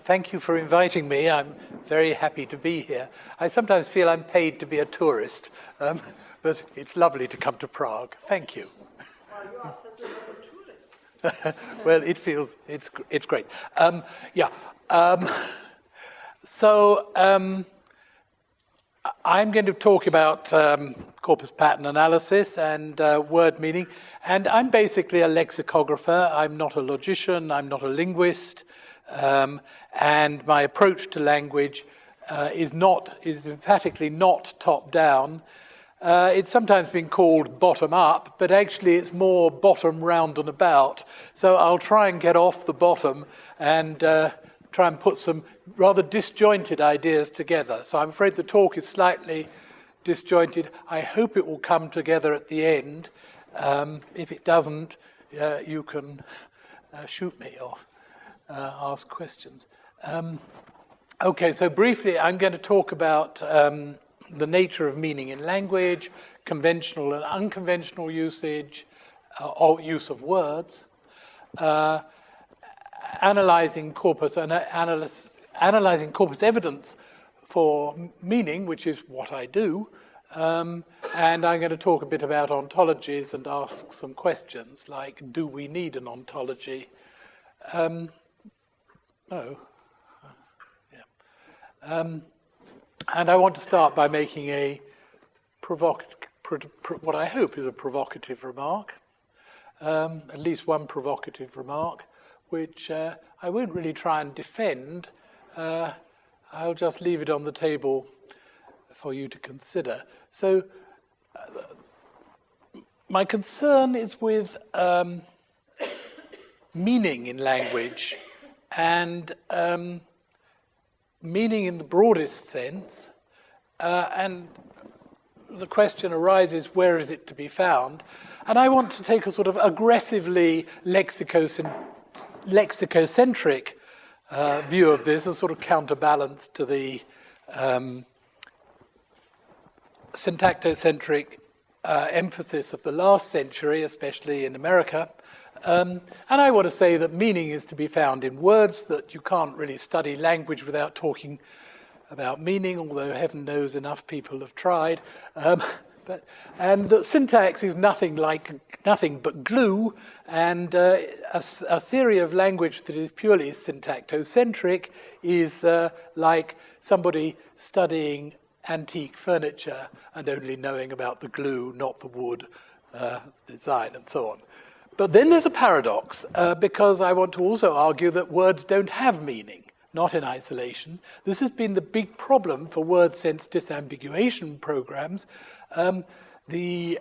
Thank you for inviting me. I'm very happy to be here. I sometimes feel I'm paid to be a tourist, but it's lovely to come to Prague. Thank you. Well, you are such a tourist. Well, it's great. I'm going to talk about corpus pattern analysis and word meaning. And I'm basically a lexicographer. I'm not a logician. I'm not a linguist. And my approach to language is emphatically not top-down. It's sometimes been called bottom-up, but actually it's more bottom round and about. So I'll try and get off the bottom and try and put some rather disjointed ideas together. So I'm afraid the talk is slightly disjointed. I hope it will come together at the end. If it doesn't, you can shoot me or ask questions. Okay, so briefly, I'm going to talk about the nature of meaning in language, conventional and unconventional usage, or use of words, analyzing corpus evidence for meaning, which is what I do, and I'm going to talk a bit about ontologies and ask some questions like, do we need an ontology? And I want to start by making a what I hope is a provocative remark, at least one provocative remark, which I won't really try and defend. I'll just leave it on the table for you to consider. So my concern is with meaning in language, and meaning in the broadest sense, and the question arises, where is it to be found? And I want to take a sort of aggressively lexicocentric view of this, a sort of counterbalance to the syntactocentric emphasis of the last century, especially in America. And I want to say that meaning is to be found in words, that you can't really study language without talking about meaning, although heaven knows enough people have tried. And that syntax is nothing but glue, and a theory of language that is purely syntactocentric is like somebody studying antique furniture and only knowing about the glue, not the wood design, and so on. But then there's a paradox, because I want to also argue that words don't have meaning, not in isolation. This has been the big problem for word sense disambiguation programs. The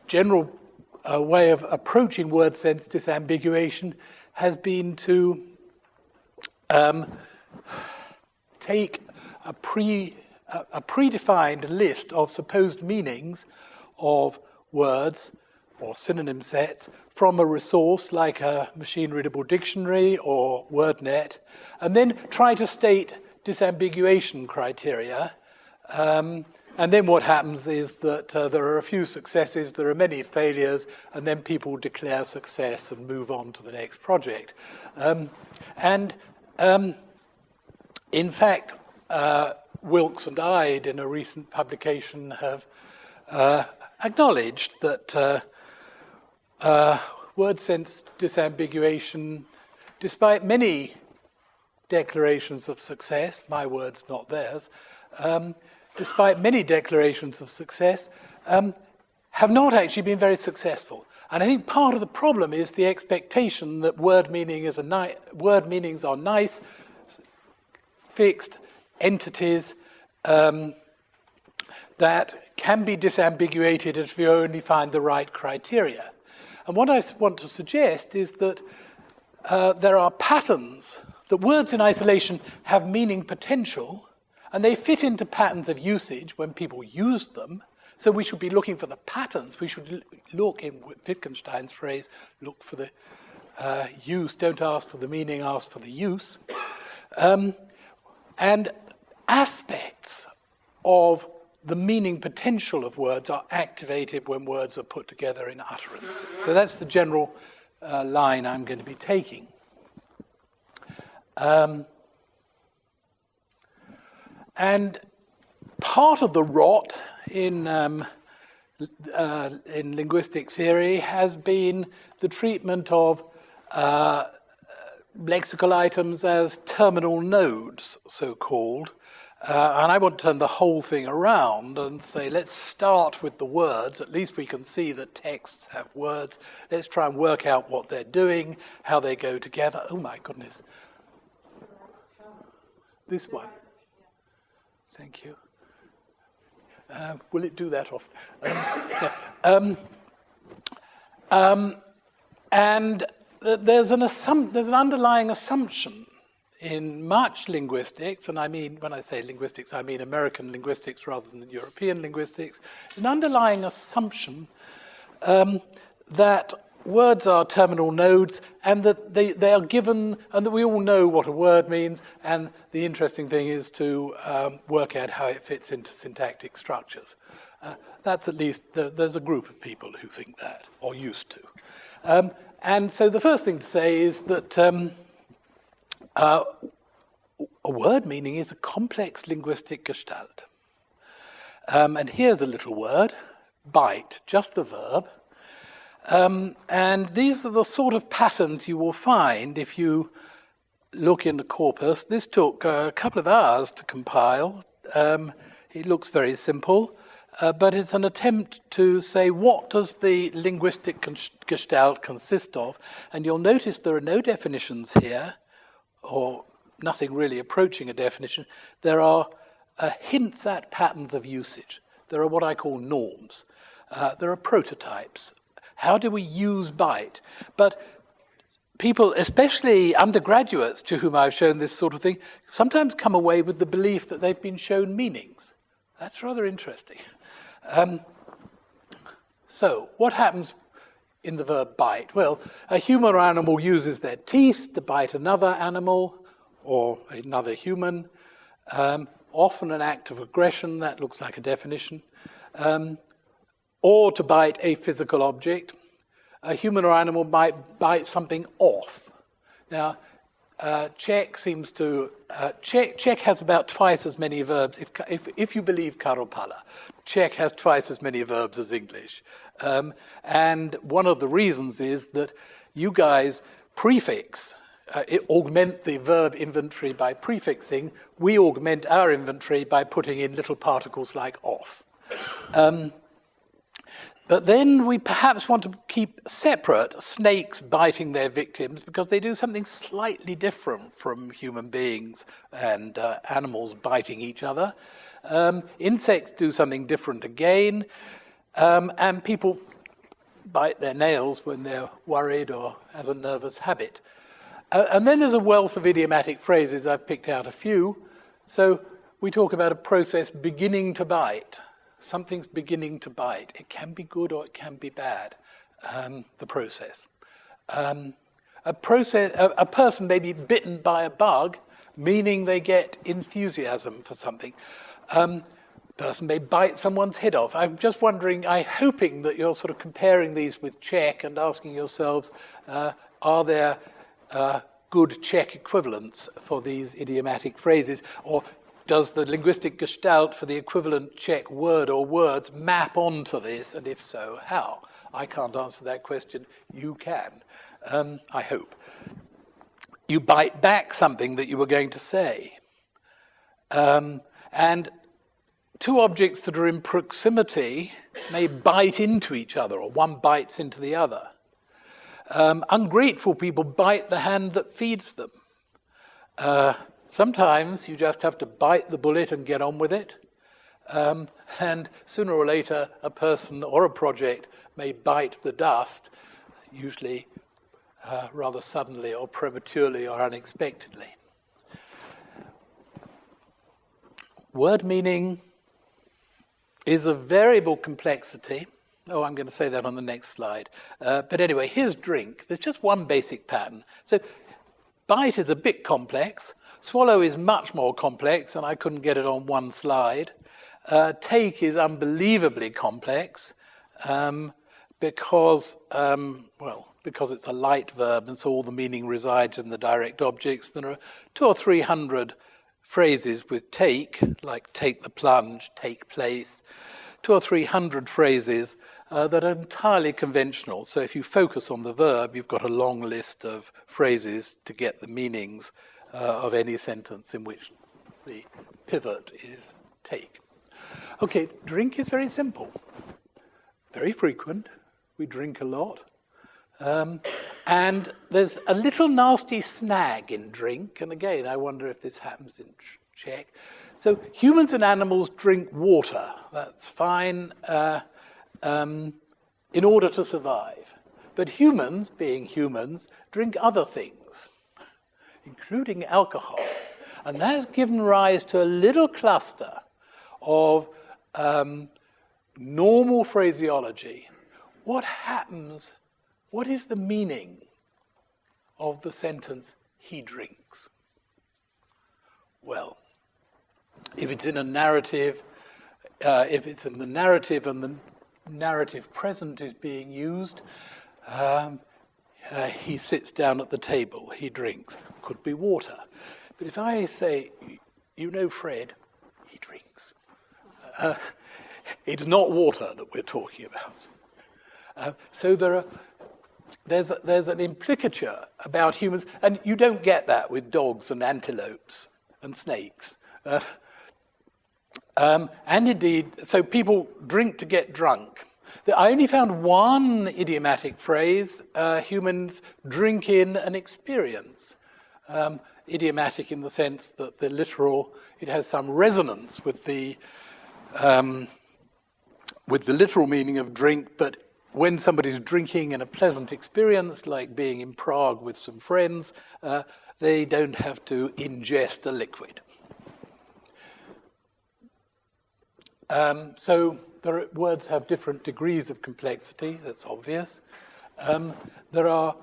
general way of approaching word sense disambiguation has been to take a predefined list of supposed meanings of words or synonym sets from a resource like a machine-readable dictionary or WordNet, and then try to state disambiguation criteria. And then what happens is that there are a few successes, there are many failures, and then people declare success and move on to the next project. In fact, Wilkes and Ide, in a recent publication, have acknowledged that word sense disambiguation, despite many declarations of success, my words, not theirs, despite many declarations of success, have not actually been very successful. And I think part of the problem is the expectation that word meanings are nice, fixed entities that can be disambiguated if you only find the right criteria. And what I want to suggest is that there are patterns, that words in isolation have meaning potential, and they fit into patterns of usage when people use them. So we should be looking for the patterns. We should look, in Wittgenstein's phrase, look for the use. Don't ask for the meaning, ask for the use. And aspects of the meaning potential of words are activated when words are put together in utterances. So that's the general line I'm going to be taking. And part of the rot in linguistic theory has been the treatment of lexical items as terminal nodes, so-called. And I want to turn the whole thing around and say, let's start with the words. At least we can see that texts have words. Let's try and work out what they're doing, how they go together. Oh my goodness. This one. Thank you. Will it do that often? And there's an underlying assumption in much linguistics, and I mean, when I say linguistics, I mean American linguistics rather than European linguistics, an underlying assumption that words are terminal nodes and that they are given, and that we all know what a word means, and the interesting thing is to work out how it fits into syntactic structures. That's at least, there's a group of people who think that, or used to. And so the first thing to say is that a word meaning is a complex linguistic gestalt. And here's a little word, bite, just the verb. And these are the sort of patterns you will find if you look in the corpus. This took a couple of hours to compile. It looks very simple, but it's an attempt to say what does the linguistic gestalt consist of. And you'll notice there are no definitions here, or nothing really approaching a definition. There are hints at patterns of usage. There are what I call norms. There are prototypes. How do we use bite? But people, especially undergraduates to whom I've shown this sort of thing, sometimes come away with the belief that they've been shown meanings. That's rather interesting. So what happens in the verb bite? Well, a human or animal uses their teeth to bite another animal or another human, often an act of aggression. That looks like a definition. Or to bite a physical object. A human or animal might bite something off. Now, Czech seems to... Czech has about twice as many verbs. If you believe Karopala, Czech has twice as many verbs as English. And one of the reasons is that you guys prefix, augment the verb inventory by prefixing. We augment our inventory by putting in little particles like off. But then we perhaps want to keep separate snakes biting their victims because they do something slightly different from human beings and animals biting each other. Insects do something different again. And people bite their nails when they're worried or as a nervous habit. And then there's a wealth of idiomatic phrases. I've picked out a few. So we talk about a process beginning to bite. Something's beginning to bite. It can be good or it can be bad, the process. A person may be bitten by a bug, meaning they get enthusiasm for something. Person may bite someone's head off. I'm just wondering, I'm hoping that you're sort of comparing these with Czech and asking yourselves, are there good Czech equivalents for these idiomatic phrases? Or does the linguistic gestalt for the equivalent Czech word or words map onto this? And if so, how? I can't answer that question. You can, I hope. You bite back something that you were going to say. And two objects that are in proximity may bite into each other, or one bites into the other. Ungrateful people bite the hand that feeds them. Sometimes you just have to bite the bullet and get on with it. And sooner or later, a person or a project may bite the dust, usually rather suddenly or prematurely or unexpectedly. Word meaning is of variable complexity. Oh, I'm going to say that on the next slide. But anyway, here's drink. There's just one basic pattern. So bite is a bit complex. Swallow is much more complex, and I couldn't get it on one slide. Take is unbelievably complex because it's a light verb, and so all the meaning resides in the direct objects. There are 200 or 300 phrases with take, like take the plunge, take place, 200 or 300 phrases that are entirely conventional. So if you focus on the verb, you've got a long list of phrases to get the meanings of any sentence in which the pivot is take. Okay, drink is very simple, very frequent. We drink a lot. And there's a little nasty snag in drink, and again, I wonder if this happens in Czech. So humans and animals drink water, that's fine, in order to survive. But humans, being humans, drink other things, including alcohol. And that's given rise to a little cluster of normal phraseology. What happens? What is the meaning of the sentence, he drinks? Well, if it's in a narrative, if it's in the narrative and the narrative present is being used, he sits down at the table, he drinks. Could be water. But if I say, you know Fred, he drinks. It's not water that we're talking about. So there's an implicature about humans, and you don't get that with dogs and antelopes and snakes. And indeed, so people drink to get drunk. I only found one idiomatic phrase, humans drink in an experience. Idiomatic in the sense that the literal, it has some resonance with the literal meaning of drink, but when somebody's drinking in a pleasant experience, like being in Prague with some friends, they don't have to ingest a liquid. So words have different degrees of complexity, that's obvious. There are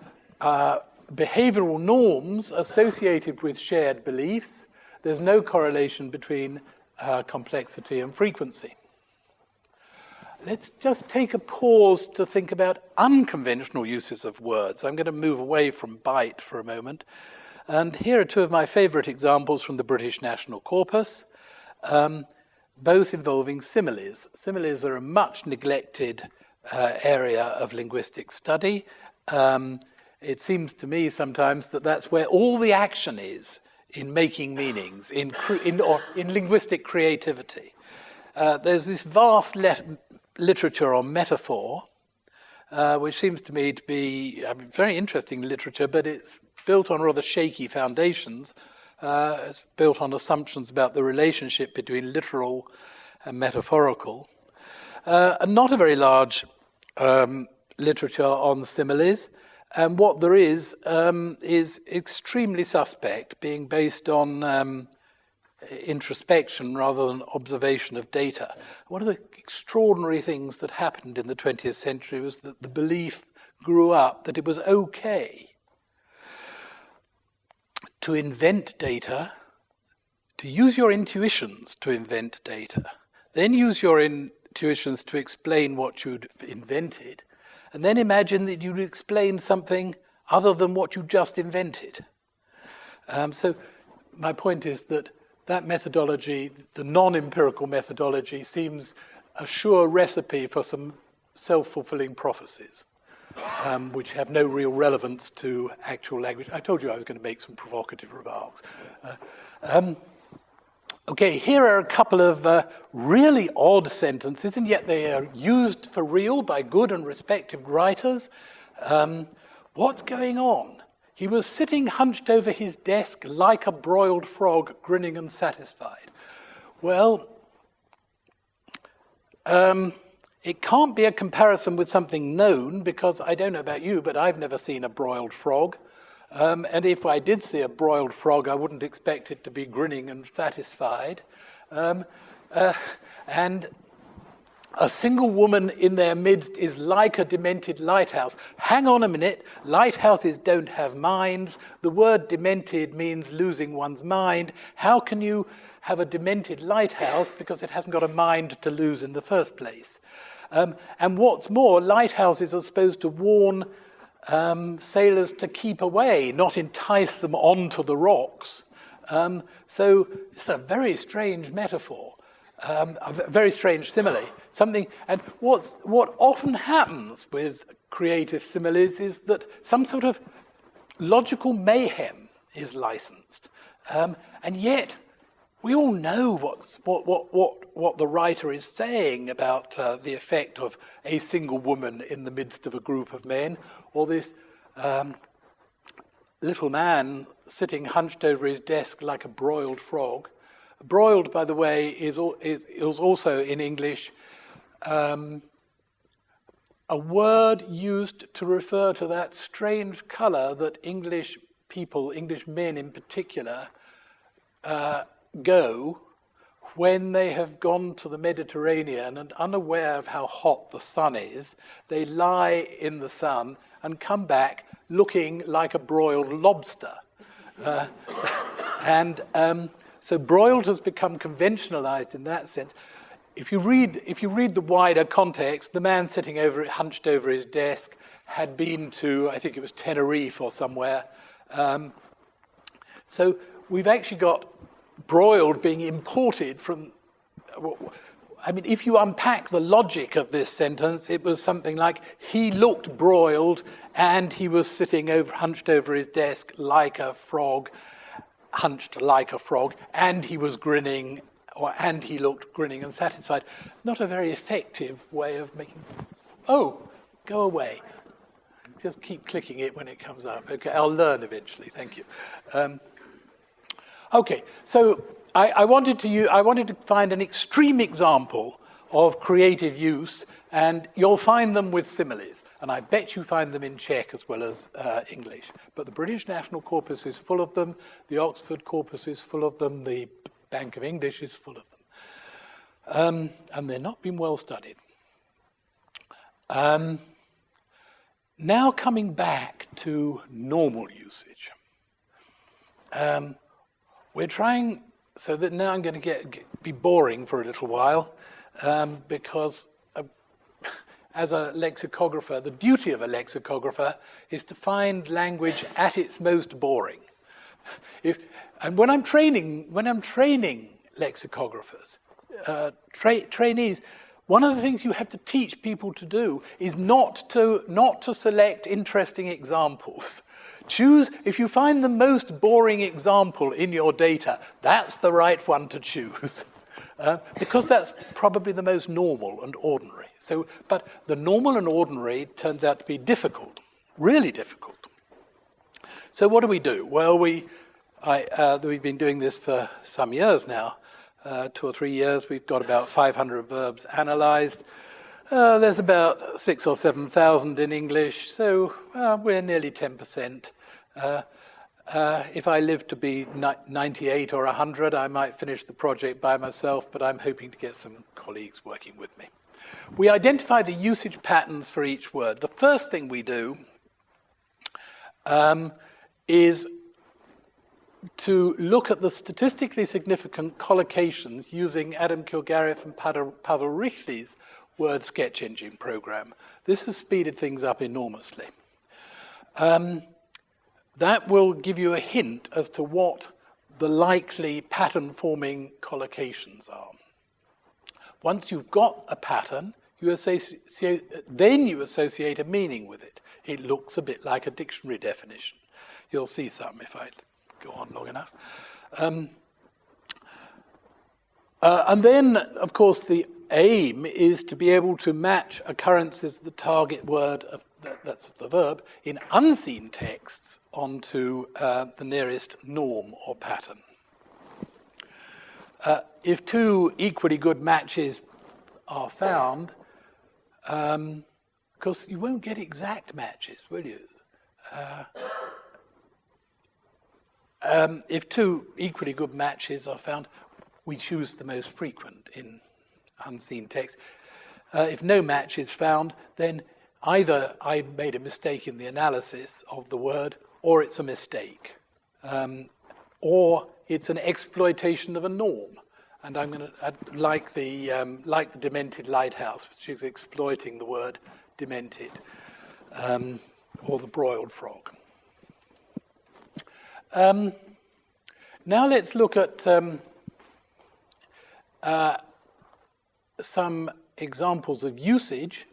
behavioral norms associated with shared beliefs. There's no correlation between complexity and frequency. Let's just take a pause to think about unconventional uses of words. I'm going to move away from bite for a moment. And here are two of my favorite examples from the British National Corpus, both involving similes. Similes are a much neglected area of linguistic study. It seems to me sometimes that that's where all the action is in making meanings, in linguistic creativity. There's this vast literature on metaphor, which seems to me to be very interesting literature, but it's built on rather shaky foundations. It's built on assumptions about the relationship between literal and metaphorical. And not a very large literature on similes. And what there is extremely suspect, being based on introspection rather than observation of data. One of the extraordinary things that happened in the 20th century was that the belief grew up that it was okay to invent data, to use your intuitions to invent data, then use your intuitions to explain what you'd invented, and then imagine that you'd explain something other than what you just invented. So my point is that methodology, the non-empirical methodology, seems a sure recipe for some self-fulfilling prophecies, which have no real relevance to actual language. I told you I was going to make some provocative remarks. Okay, here are a couple of really odd sentences, and yet they are used for real by good and respected writers. What's going on? He was sitting hunched over his desk like a broiled frog, grinning and satisfied. Well, it can't be a comparison with something known, because I don't know about you, but I've never seen a broiled frog. And if I did see a broiled frog, I wouldn't expect it to be grinning and satisfied. And a single woman in their midst is like a demented lighthouse. Hang on a minute, lighthouses don't have minds. The word demented means losing one's mind. How can you have a demented lighthouse because it hasn't got a mind to lose in the first place? And what's more, lighthouses are supposed to warn sailors to keep away, not entice them onto the rocks. So it's a very strange metaphor, a very strange simile. And what often happens with creative similes is that some sort of logical mayhem is licensed, and yet we all know what the writer is saying about the effect of a single woman in the midst of a group of men, or this little man sitting hunched over his desk like a broiled frog. Broiled, by the way, is also in English a word used to refer to that strange colour that English people, English men in particular, go when they have gone to the Mediterranean and, unaware of how hot the sun is, they lie in the sun and come back looking like a broiled lobster. So broiled has become conventionalized in that sense. If you read the wider context, the man sitting hunched over his desk had been to, I think it was Tenerife or somewhere. So we've actually got broiled being imported from. I mean, if you unpack the logic of this sentence, it was something like, he looked broiled and he was sitting hunched over his desk like a frog, hunched like a frog, and he was grinning, and he looked grinning and satisfied. Not a very effective way of making, oh, go away. Just keep clicking it when it comes up. Okay, I'll learn eventually, thank you. Okay, so I wanted to find an extreme example of creative use, and you'll find them with similes. And I bet you find them in Czech as well as English. But the British National Corpus is full of them, the Oxford Corpus is full of them, the Bank of English is full of them. And they've not been well studied. Now coming back to normal usage. We're trying, so that now I'm going to be boring for a little while, because as a lexicographer, the duty of a lexicographer is to find language at its most boring. And when I'm training lexicographers, trainees, one of the things you have to teach people to do is not to select interesting examples. Choose, if you find the most boring example in your data, that's the right one to choose. Because that's probably the most normal and ordinary. But the normal and ordinary turns out to be difficult, really difficult. So what do? Well, we've been doing this for some years now, 2 or 3 years. We've got about 500 verbs analyzed. There's about 6,000 or 7,000 in English, so we're nearly 10%. If I live to be 98 or 100, I might finish the project by myself, but I'm hoping to get some colleagues working with me. We identify the usage patterns for each word. The first thing we do is to look at the statistically significant collocations using Adam Kilgarriff and Pavel Richley's word sketch engine program. This has speeded things up enormously. That will give you a hint as to what the likely pattern-forming collocations are. Once you've got a pattern, then you associate a meaning with it. It looks a bit like a dictionary definition. You'll see some if I go on long enough. And then, of course, the aim is to be able to match occurrences, the target word, that's the verb, in unseen texts onto the nearest norm or pattern. If 2 equally good matches are found, of course, you won't get exact matches, will you? If 2 equally good matches are found, we choose the most frequent in unseen text. If no match is found, then either I made a mistake in the analysis of the word, or it's a mistake, or it's an exploitation of a norm. And I'd like the demented lighthouse, which is exploiting the word demented, or the broiled frog. Now let's look at some examples of usage.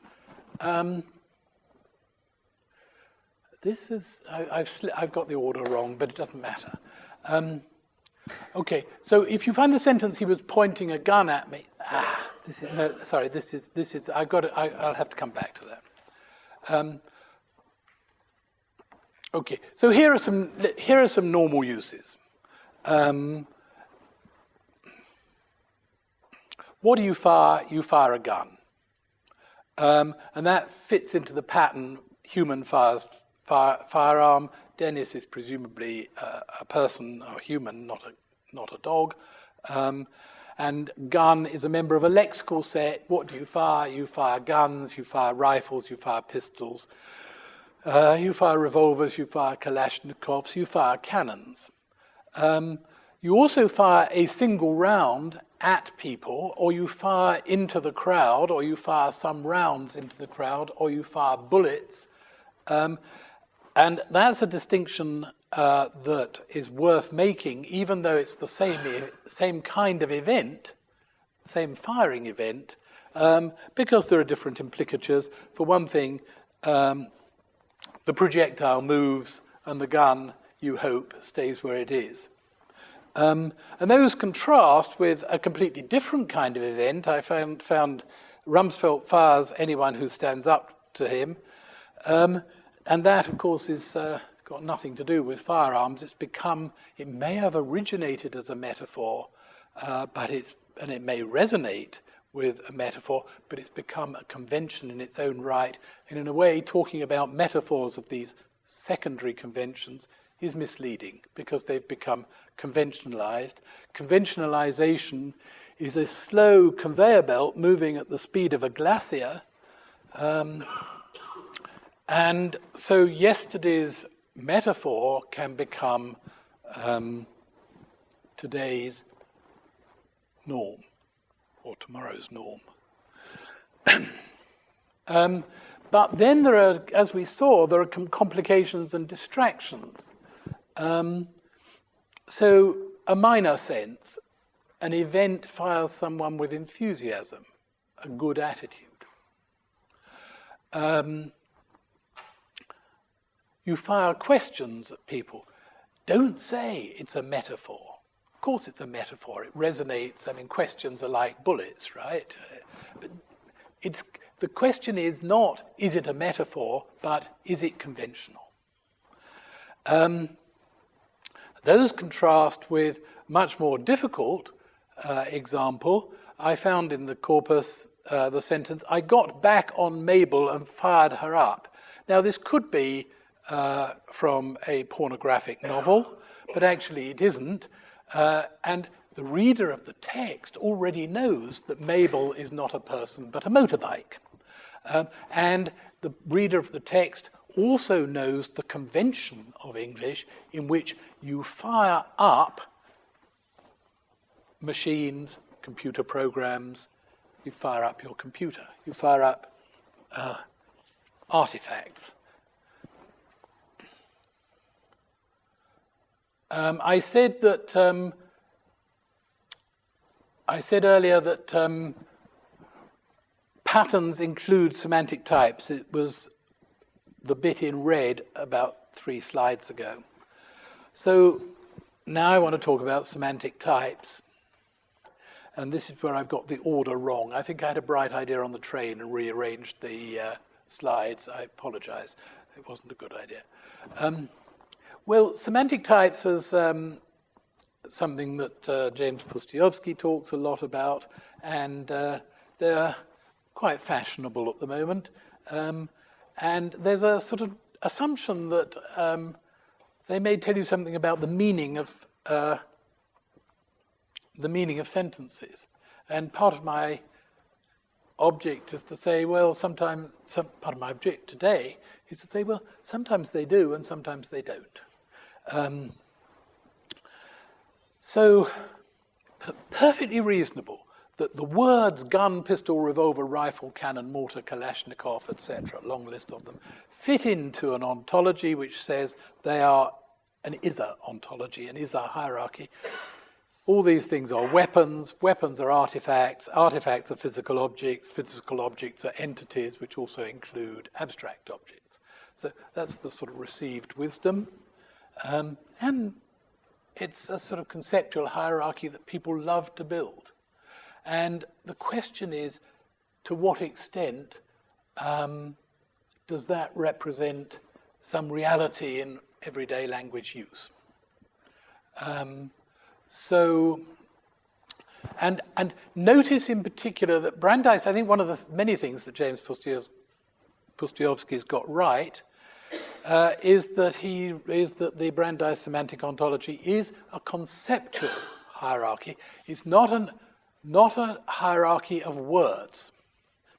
This is, I've got the order wrong, but it doesn't matter. Okay, so if you find the sentence, he was pointing a gun at me. This is, no, sorry, this is, I've got it, I'll have to come back to that. Okay, so here are some normal uses. What do you fire? You fire a gun. And that fits into the pattern human firearm. Dennis is presumably a person or human, not a dog. And gun is a member of a lexical set. What do you fire? You fire guns, you fire rifles, you fire pistols, you fire revolvers, you fire Kalashnikovs, you fire cannons. You also fire a single round at people, or you fire into the crowd, or you fire some rounds into the crowd, or you fire bullets. And that's a distinction that is worth making, even though it's the same kind of event, same firing event, because there are different implicatures. For one thing, the projectile moves and the gun, you hope, stays where it is. And those contrast with a completely different kind of event. I found Rumsfeld fires anyone who stands up to him. And that, of course, is got nothing to do with firearms. It may have originated as a metaphor, but it may resonate with a metaphor, but it's become a convention in its own right. And in a way, talking about metaphors of these secondary conventions is misleading because they've become conventionalized. Conventionalization is a slow conveyor belt moving at the speed of a glacier. And so yesterday's metaphor can become today's norm, or tomorrow's norm. But then there are, as we saw, there are complications and distractions. So a minor sense, an event fires someone with enthusiasm, a good attitude. You fire questions at people. Don't say it's a metaphor. Of course it's a metaphor. It resonates. I mean, questions are like bullets, right? But the question is not, is it a metaphor, but is it conventional? Those contrast with much more difficult example. I found in the corpus the sentence, I got back on Mabel and fired her up. Now this could be from a pornographic novel, but actually it isn't. And the reader of the text already knows that Mabel is not a person but a motorbike. And the reader of the text also knows the convention of English in which you fire up machines, computer programs, you fire up your computer, you fire up artifacts. I said earlier that patterns include semantic types. It was the bit in red about 3 slides ago. So now I want to talk about semantic types. And this is where I've got the order wrong. I think I had a bright idea on the train and rearranged the slides. I apologize. It wasn't a good idea. Well, semantic types is something that James Pustiovsky talks a lot about, and they're quite fashionable at the moment. And there's a sort of assumption that they may tell you something about the meaning of sentences. And part of my object is to say, well, part of my object today is to say, well, sometimes they do and sometimes they don't. So perfectly reasonable that the words gun, pistol, revolver, rifle, cannon, mortar, Kalashnikov, etc., long list of them, fit into an ontology which says they are an is-a ontology, an is-a hierarchy. All these things are weapons. Weapons are artifacts. Artifacts are physical objects. Physical objects are entities, which also include abstract objects. So that's the sort of received wisdom. And it's a sort of conceptual hierarchy that people love to build. And the question is, to what extent does that represent some reality in everyday language use? And notice in particular that Brandeis, I think one of the many things that James Pustiowski's got right is that the Brandeis semantic ontology is a conceptual hierarchy. It's not a hierarchy of words.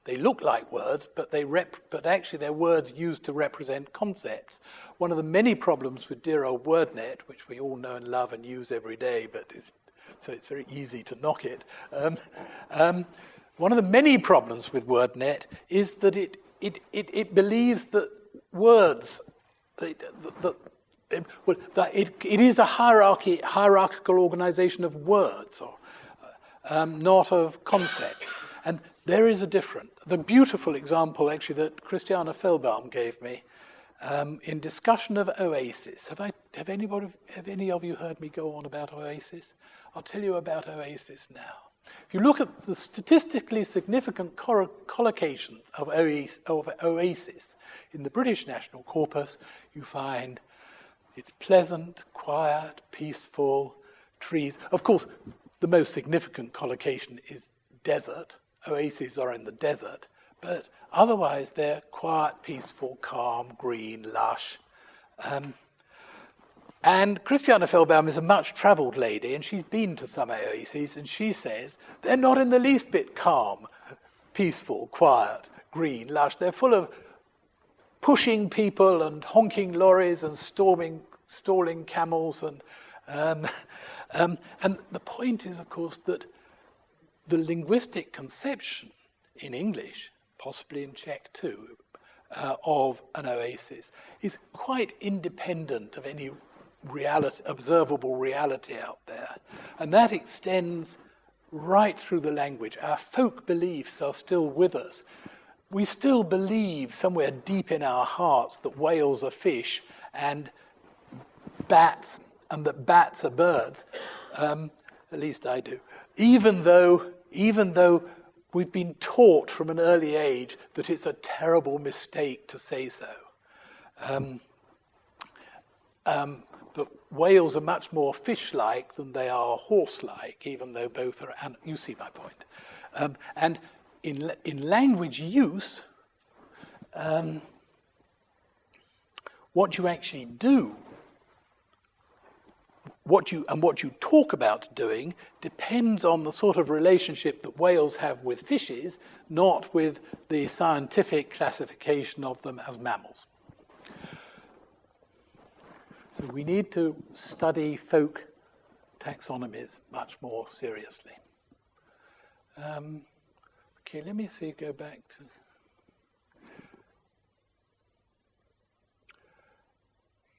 They look like words, but actually they're words used to represent concepts. One of the many problems with dear old WordNet, which we all know and love and use every day, so it's very easy to knock it. One of the many problems with WordNet is that it believes that words, it is a hierarchical organization of words, or not of concepts. And there is a difference. The beautiful example, actually, that Christiane Fehlbaum gave me in discussion of oasis. Have any of you heard me go on about oasis? I'll tell you about oasis now. If you look at the statistically significant collocations of oasis in the British National Corpus, you find it's pleasant, quiet, peaceful, trees. Of course, the most significant collocation is desert. Oases are in the desert, but otherwise they're quiet, peaceful, calm, green, lush. And Christiane Fehlbaum is a much-travelled lady, and she's been to some oases, and she says they're not in the least bit calm, peaceful, quiet, green, lush. They're full of pushing people and honking lorries and stalling camels. And the point is, of course, that the linguistic conception in English, possibly in Czech too, of an oasis is quite independent of any reality, observable reality out there. And that extends right through the language. Our folk beliefs are still with us. We still believe somewhere deep in our hearts that whales are fish and bats, and that bats are birds. At least I do. Even though we've been taught from an early age that it's a terrible mistake to say so. But whales are much more fish-like than they are horse-like, even though both are, you see my point. And in language use, what you actually do, what you talk about doing depends on the sort of relationship that whales have with fishes, not with the scientific classification of them as mammals. So we need to study folk taxonomies much more seriously. Okay, let me see, go back to...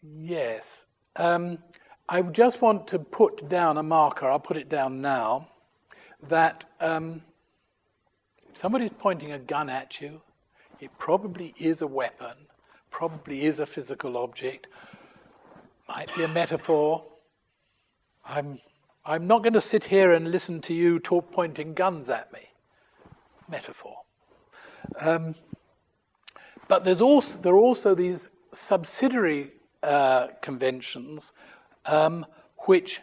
Yes. I just want to put down a marker, I'll put it down now, that if somebody's pointing a gun at you, it probably is a weapon, probably is a physical object, might be a metaphor. I'm not going to sit here and listen to you talk pointing guns at me. Metaphor. But there are also these subsidiary conventions which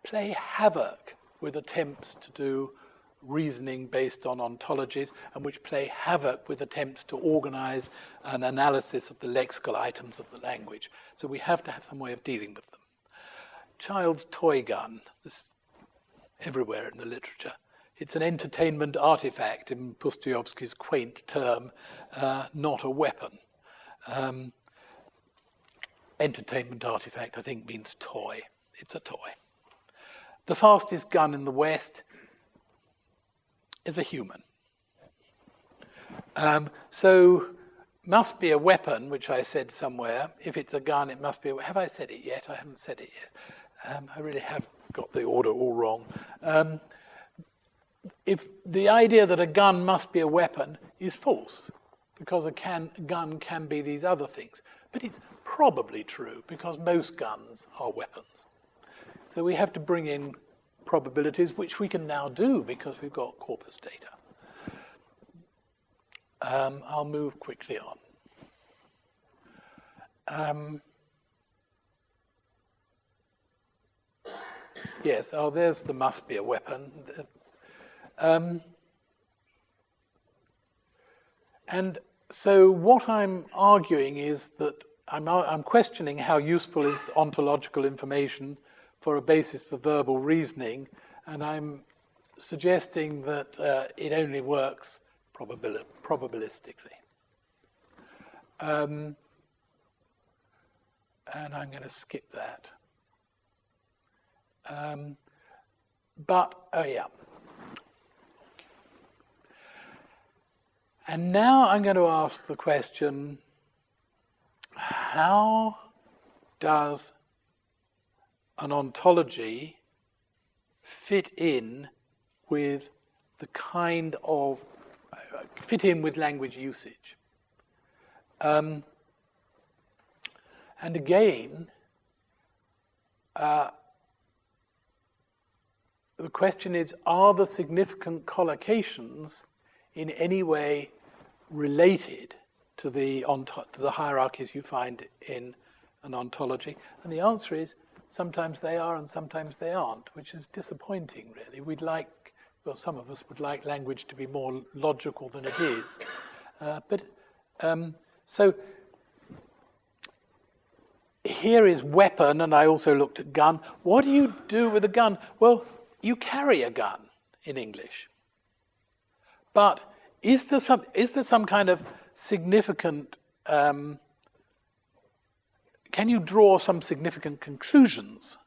play havoc with attempts to do reasoning based on ontologies, and which play havoc with attempts to organize an analysis of the lexical items of the language. So we have to have some way of dealing with them. Child's toy gun, this everywhere in the literature. It's an entertainment artifact, in Pustiowski's quaint term, not a weapon. Entertainment artifact, I think, means toy. It's a toy. The fastest gun in the West is a human. So must be a weapon, which I said somewhere. If it's a gun, it must be a weapon. Have I said it yet? I haven't said it yet. I really have got the order all wrong. If the idea that a gun must be a weapon is false, because a gun can be these other things. But it's probably true, because most guns are weapons. So we have to bring in probabilities, which we can now do because we've got corpus data. I'll move quickly on. Yes, there's the must be a weapon. And so what I'm arguing is that I'm questioning how useful is ontological information for a basis for verbal reasoning, and I'm suggesting that it only works probabilistically. And I'm going to skip that. And now I'm going to ask the question, how does an ontology fit in with language usage? And again, the question is, are the significant collocations in any way related to the hierarchies you find in an ontology? And the answer is, sometimes they are and sometimes they aren't, which is disappointing, really. Some of us would like language to be more logical than it is. So here is weapon, and I also looked at gun. What do you do with a gun? Well, you carry a gun in English. But is there some kind of significant, can you draw some significant conclusions?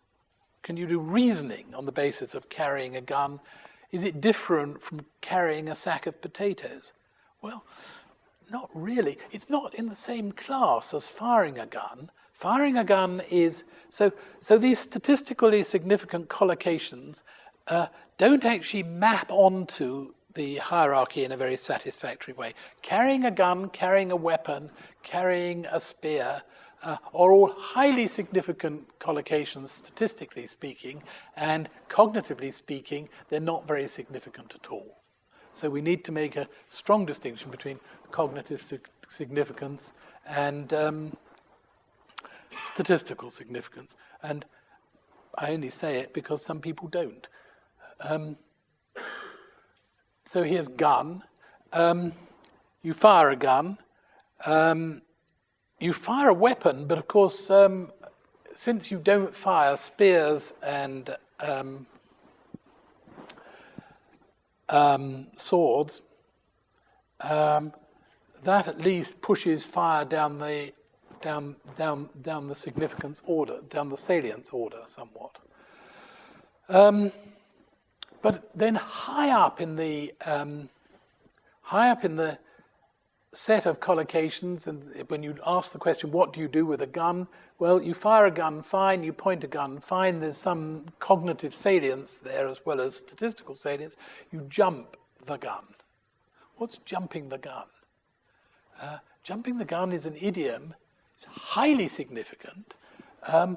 Can you do reasoning on the basis of carrying a gun? Is it different from carrying a sack of potatoes? Well, not really. It's not in the same class as firing a gun. Firing a gun is, so these statistically significant collocations don't actually map onto the hierarchy in a very satisfactory way. Carrying a gun, carrying a weapon, carrying a spear are all highly significant collocations, statistically speaking, and cognitively speaking, they're not very significant at all. So we need to make a strong distinction between cognitive significance and statistical significance. And I only say it because some people don't. So here's gun. You fire a gun. You fire a weapon, but of course, since you don't fire spears and swords, that at least pushes fire down the significance order, down the salience order somewhat. But then high up in the set of collocations, and when you ask the question, what do you do with a gun? Well, you fire a gun, fine. You point a gun, fine. There's some cognitive salience there as well as statistical salience. You jump the gun. What's jumping the gun? Jumping the gun is an idiom. It's highly significant. There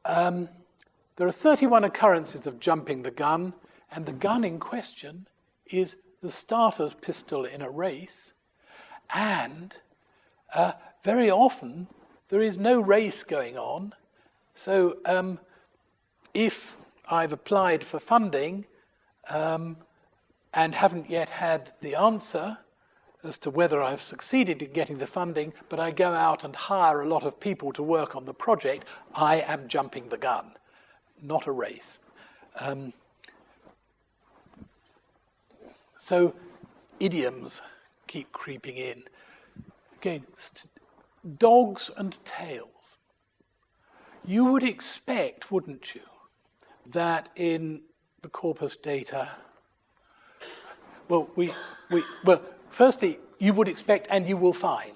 are 31 occurrences of jumping the gun, and the gun in question is the starter's pistol in a race, and very often there is no race going on. So if I've applied for funding and haven't yet had the answer as to whether I've succeeded in getting the funding, but I go out and hire a lot of people to work on the project, I am jumping the gun, not a race. So idioms keep creeping in. Again, dogs and tails. You would expect, wouldn't you, that in the corpus data, well, well, firstly, you would expect and you will find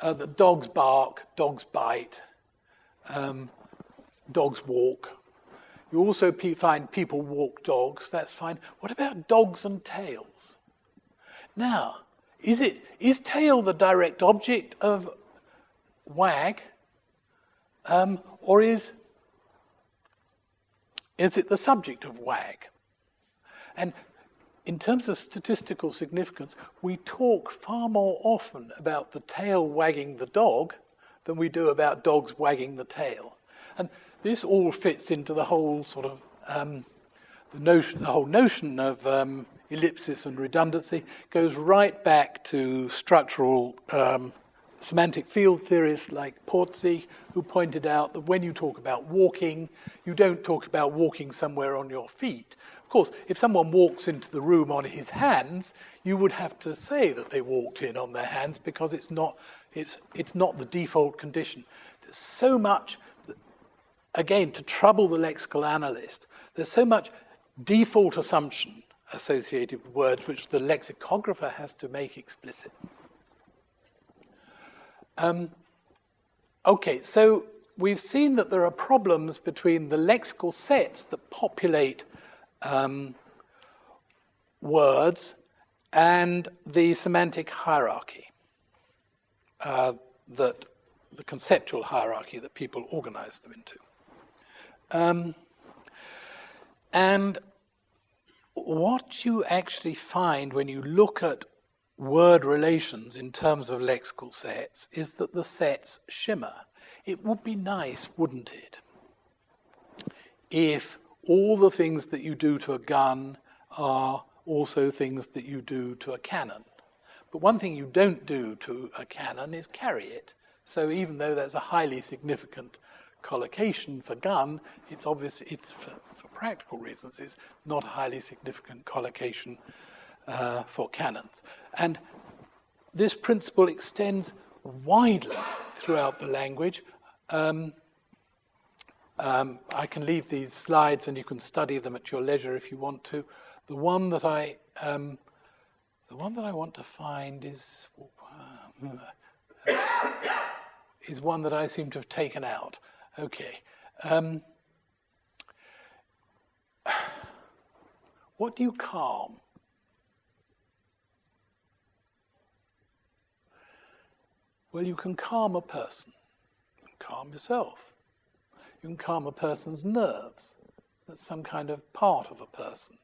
that dogs bark, dogs bite, dogs walk. You also find people walk dogs, that's fine. What about dogs and tails? Now, is tail the direct object of wag, or is it the subject of wag? And in terms of statistical significance, we talk far more often about the tail wagging the dog than we do about dogs wagging the tail. And this all fits into the whole sort of the whole notion of ellipsis and redundancy goes right back to structural semantic field theorists like Porzi, who pointed out that when you talk about walking, you don't talk about walking somewhere on your feet. Of course, if someone walks into the room on his hands, you would have to say that they walked in on their hands because it's not the default condition. There's so much, again, to trouble the lexical analyst, there's so much default assumption associated with words which the lexicographer has to make explicit. Okay, so we've seen that there are problems between the lexical sets that populate words and the semantic hierarchy, that the conceptual hierarchy that people organize them into. And what you actually find when you look at word relations in terms of lexical sets is that the sets shimmer. It would be nice, wouldn't it, if all the things that you do to a gun are also things that you do to a cannon. But one thing you don't do to a cannon is carry it. So even though that's a highly significant collocation for gun, it's obvious, it's for practical reasons, it's not a highly significant collocation for cannons. And this principle extends widely throughout the language. I can leave these slides and you can study them at your leisure if you want to. The one that I want to find is one that I seem to have taken out. Okay. What do you calm? Well, you can calm a person. You can calm yourself. You can calm a person's nerves. That's some kind of part of a person.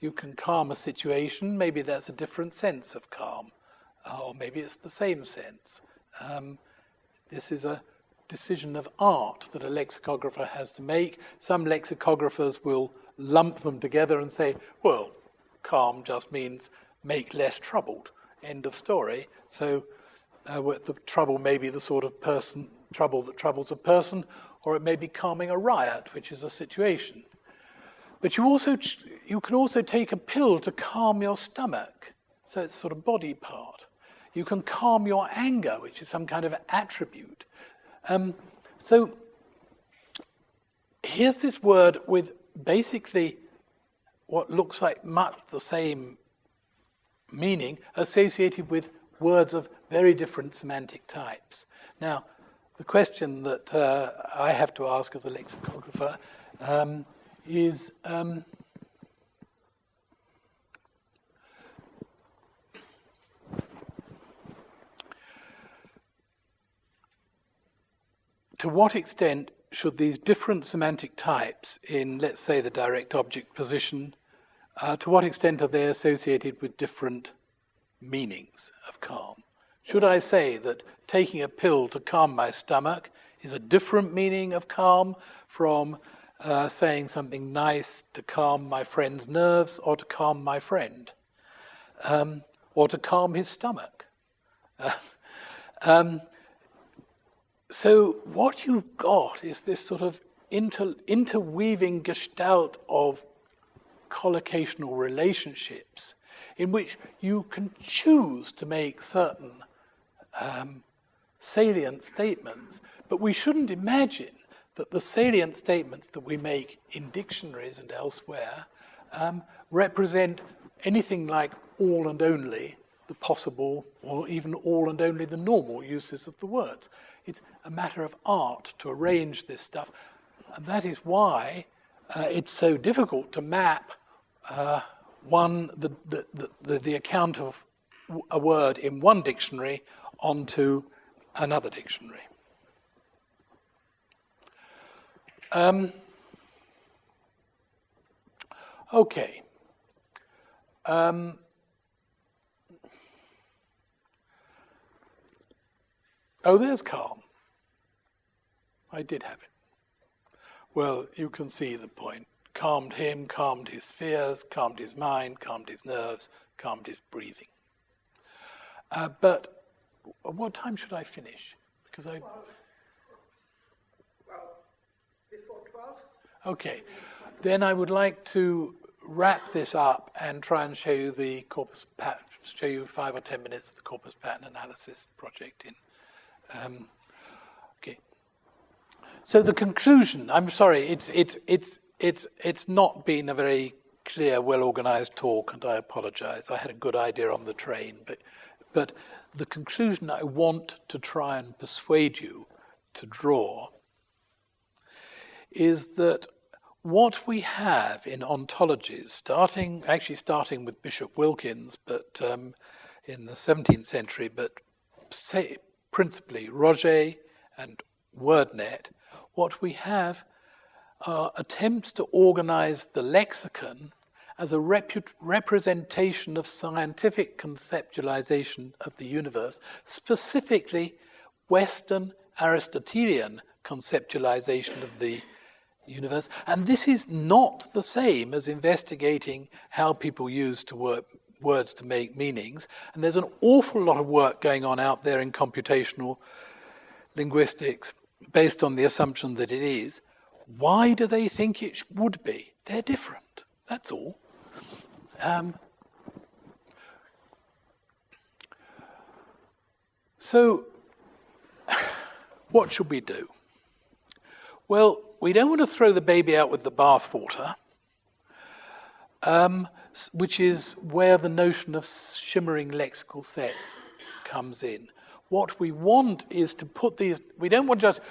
You can calm a situation. Maybe that's a different sense of calm. Or maybe it's the same sense. This is a decision of art that a lexicographer has to make. Some lexicographers will lump them together and say, well, calm just means make less troubled. End of story. So the trouble may be the sort of trouble that troubles a person, or it may be calming a riot, which is a situation. But you can also take a pill to calm your stomach, so it's sort of body part. You can calm your anger, which is some kind of attribute. So here's this word with basically what looks like much the same meaning associated with words of very different semantic types. Now, the question that I have to ask as a lexicographer is to what extent should these different semantic types in, let's say, the direct object position, to what extent are they associated with different meanings of calm? Should I say that taking a pill to calm my stomach is a different meaning of calm from saying something nice to calm my friend's nerves, or to calm my friend, or to calm his stomach? So what you've got is this sort of interweaving gestalt of collocational relationships in which you can choose to make certain salient statements, but we shouldn't imagine that the salient statements that we make in dictionaries and elsewhere represent anything like all and only the possible, or even all and only the normal uses of the words. It's a matter of art to arrange this stuff, and that is why it's so difficult to map the account of a word in one dictionary onto another dictionary. Okay. Oh, there's calm. I did have it. Well, you can see the point. Calmed him, calmed his fears, calmed his mind, calmed his nerves, calmed his breathing. But what time should I finish? Because I... Well, before 12. Okay. Then I would like to wrap this up and try and show you the Corpus Pattern, show you 5 or 10 minutes of the Corpus Pattern Analysis project in. Okay. So the conclusion. I'm sorry. It's not been a very clear, well-organized talk, and I apologize. I had a good idea on the train, but the conclusion I want to try and persuade you to draw is that what we have in ontologies, starting with Bishop Wilkins, but in the 17th century, but principally Roget and WordNet, what we have are attempts to organize the lexicon as a representation of scientific conceptualization of the universe, specifically Western Aristotelian conceptualization of the universe. And this is not the same as investigating how people use words to make meanings. And there's an awful lot of work going on out there in computational linguistics based on the assumption that it is. Why do they think it would be? They're different. That's all. So, what should we do? Well, we don't want to throw the baby out with the bathwater, which is where the notion of shimmering lexical sets comes in. What we want is to put these. We don't want just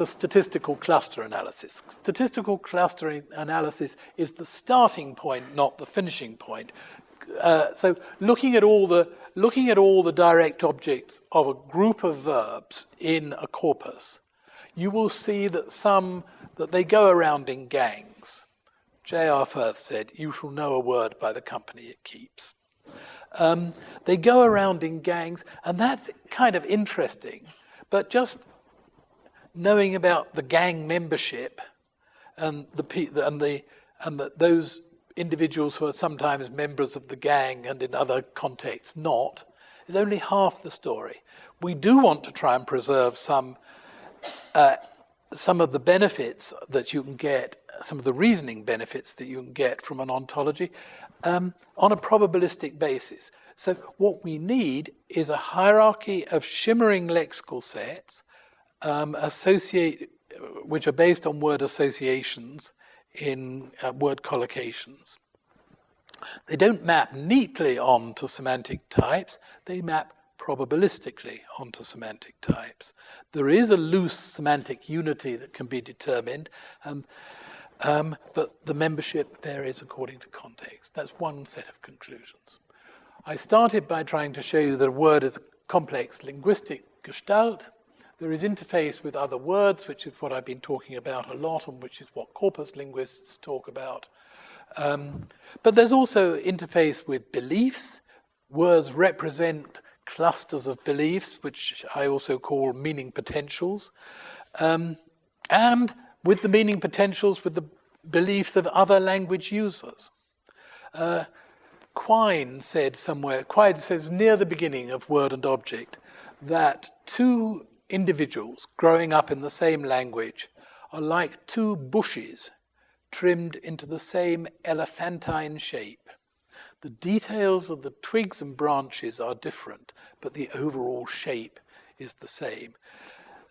a statistical cluster analysis. Statistical clustering analysis is the starting point, not the finishing point. So looking at all the direct objects of a group of verbs in a corpus, you will see that they go around in gangs. J.R. Firth said, "You shall know a word by the company it keeps." They go around in gangs, and that's kind of interesting. But just knowing about the gang membership and those individuals who are sometimes members of the gang and in other contexts not, is only half the story. We do want to try and preserve some of the benefits that you can get, some of the reasoning benefits that you can get from an ontology on a probabilistic basis. So what we need is a hierarchy of shimmering lexical sets which are based on word associations in word collocations. They don't map neatly onto semantic types, they map probabilistically onto semantic types. There is a loose semantic unity that can be determined, but the membership varies according to context. That's one set of conclusions. I started by trying to show you that a word is a complex linguistic gestalt. There is interface with other words, which is what I've been talking about a lot, and which is what corpus linguists talk about. But there's also interface with beliefs. Words represent clusters of beliefs, which I also call meaning potentials. And with the meaning potentials, with the beliefs of other language users. Quine says near the beginning of Word and Object that two individuals growing up in the same language are like two bushes trimmed into the same elephantine shape. The details of the twigs and branches are different, but the overall shape is the same.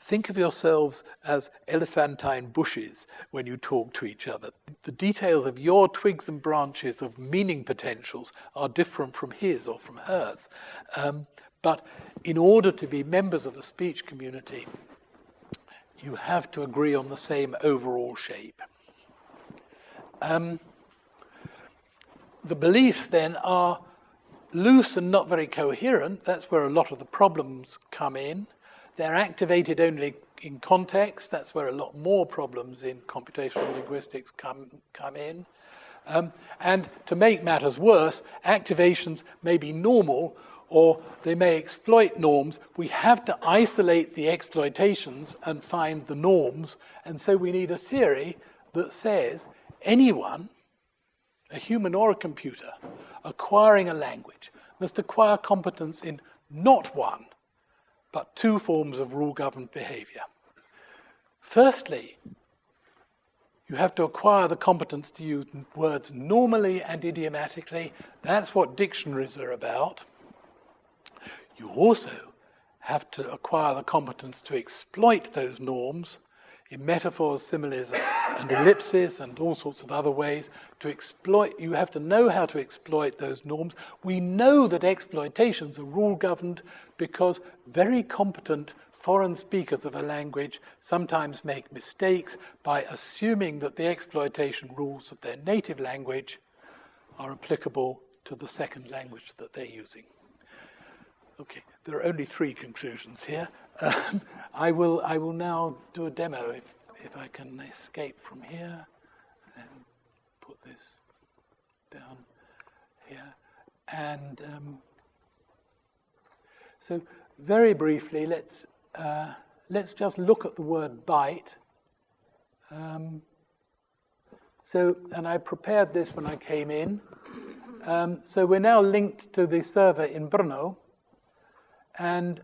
think of yourselves as elephantine bushes when you talk to each other. The details of your twigs and branches of meaning potentials are different from his or from hers. But in order to be members of a speech community, you have to agree on the same overall shape. The beliefs then are loose and not very coherent. That's where a lot of the problems come in. They're activated only in context. That's where a lot more problems in computational linguistics come in. And to make matters worse, activations may be normal or they may exploit norms. We have to isolate the exploitations and find the norms. And so we need a theory that says anyone, a human or a computer, acquiring a language must acquire competence in not one, but two forms of rule-governed behavior. Firstly, you have to acquire the competence to use words normally and idiomatically. That's what dictionaries are about. You also have to acquire the competence to exploit those norms in metaphors, similes, and ellipses, and all sorts of other ways. To exploit, you have to know how to exploit those norms. We know that exploitations are rule-governed because very competent foreign speakers of a language sometimes make mistakes by assuming that the exploitation rules of their native language are applicable to the second language that they're using. Okay, there are only three conclusions here. I will now do a demo if I can escape from here and put this down here. And so very briefly, let's just look at the word bite. And I prepared this when I came in. So we're now linked to the server in Brno. And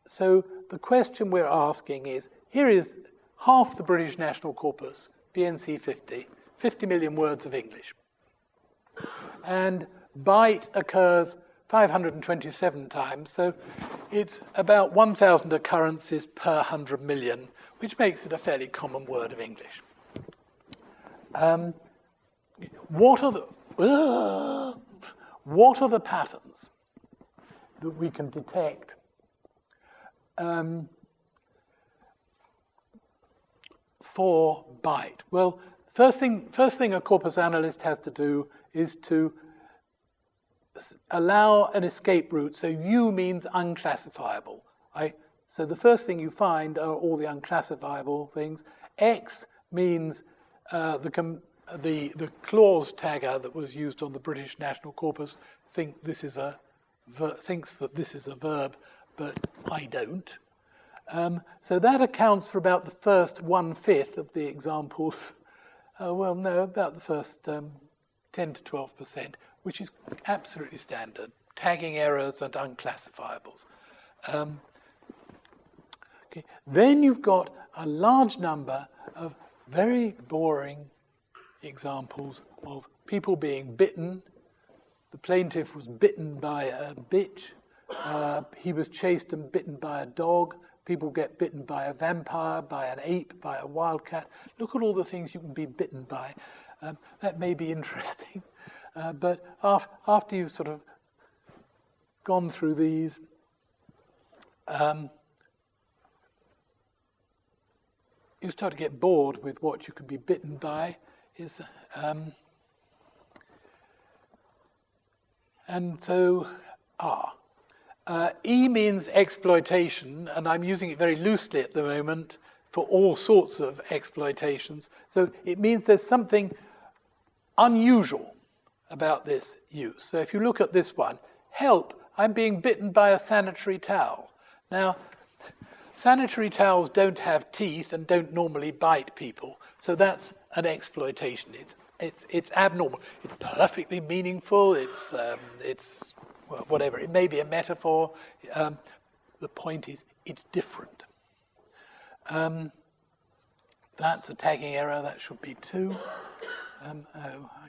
so the question we're asking is, here is half the British National Corpus, BNC 50 million words of English. And bite occurs 527 times, so it's about 1,000 occurrences per 100 million, which makes it a fairly common word of English. What are the patterns that we can detect for bite? Well, first thing a corpus analyst has to do is to allow an escape route. So U means unclassifiable. So the first thing you find are all the unclassifiable things. X means the clause tagger that was used on the British National Corpus thinks that this is a verb, but I don't. So that accounts for about the first 1/5 of the examples. About the first 10 to 12%, which is absolutely standard. Tagging errors and unclassifiables. Okay. Then you've got a large number of very boring examples of people being bitten. The plaintiff was bitten by a bitch. He was chased and bitten by a dog. People get bitten by a vampire, by an ape, by a wildcat. Look at all the things you can be bitten by. That may be interesting. But after you've sort of gone through these, you start to get bored with what you could be bitten by. And so, E means exploitation, and I'm using it very loosely at the moment for all sorts of exploitations. So it means there's something unusual about this use. So if you look at this one, help, I'm being bitten by a sanitary towel. Now, sanitary towels don't have teeth and don't normally bite people, so that's an exploitation. It's abnormal. It's perfectly meaningful. It's whatever. It may be a metaphor. The point is, it's different. That's a tagging error. That should be 2. I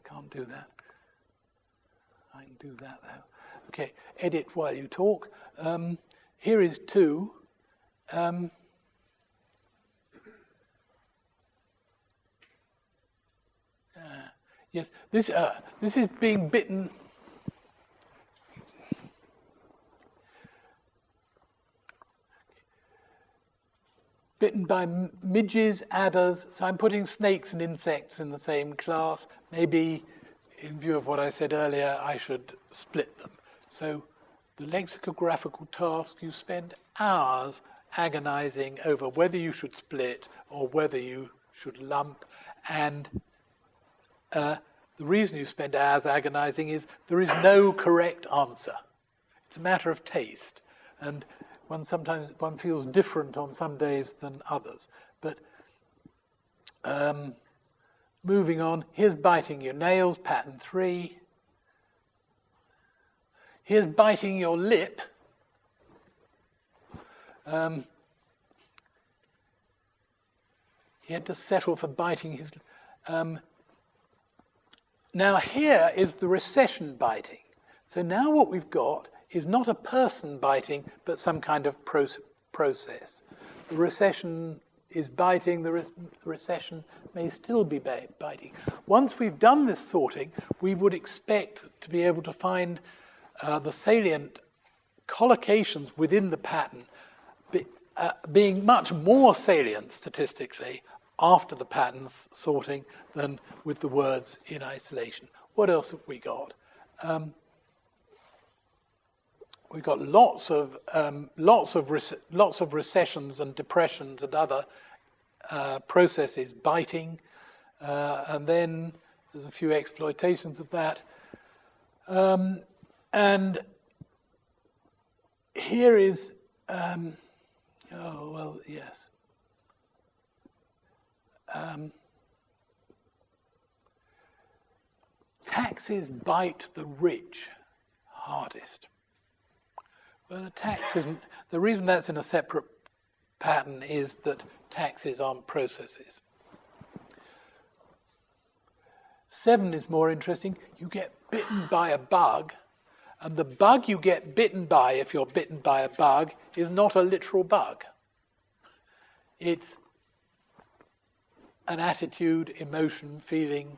can't do that. I can do that though. Okay, edit while you talk. Here is 2. Yes, this is being bitten. Bitten by midges, adders. So I'm putting snakes and insects in the same class. Maybe, in view of what I said earlier, I should split them. So the lexicographical task, you spend hours agonizing over whether you should split or whether you should lump. And the reason you spend hours agonizing is there is no correct answer. It's a matter of taste. And sometimes one feels different on some days than others. But moving on, here's biting your nails, pattern 3. Here's biting your lip. He had to settle for biting his. Now here is the recession biting. So now what we've got is not a person biting, but some kind of process. The recession is biting, the recession may still be biting. Once we've done this sorting, we would expect to be able to find the salient collocations within the pattern being much more salient statistically after the pattern's sorting than with the words in isolation. What else have we got? We've got lots of recessions and depressions and other processes biting, and then there's a few exploitations of that. And here is, yes. Taxes bite the rich hardest. Well, a tax isn't. The reason that's in a separate pattern is that taxes aren't processes. 7 is more interesting. You get bitten by a bug, and the bug you get bitten by, if you're bitten by a bug, is not a literal bug. It's an attitude, emotion, feeling.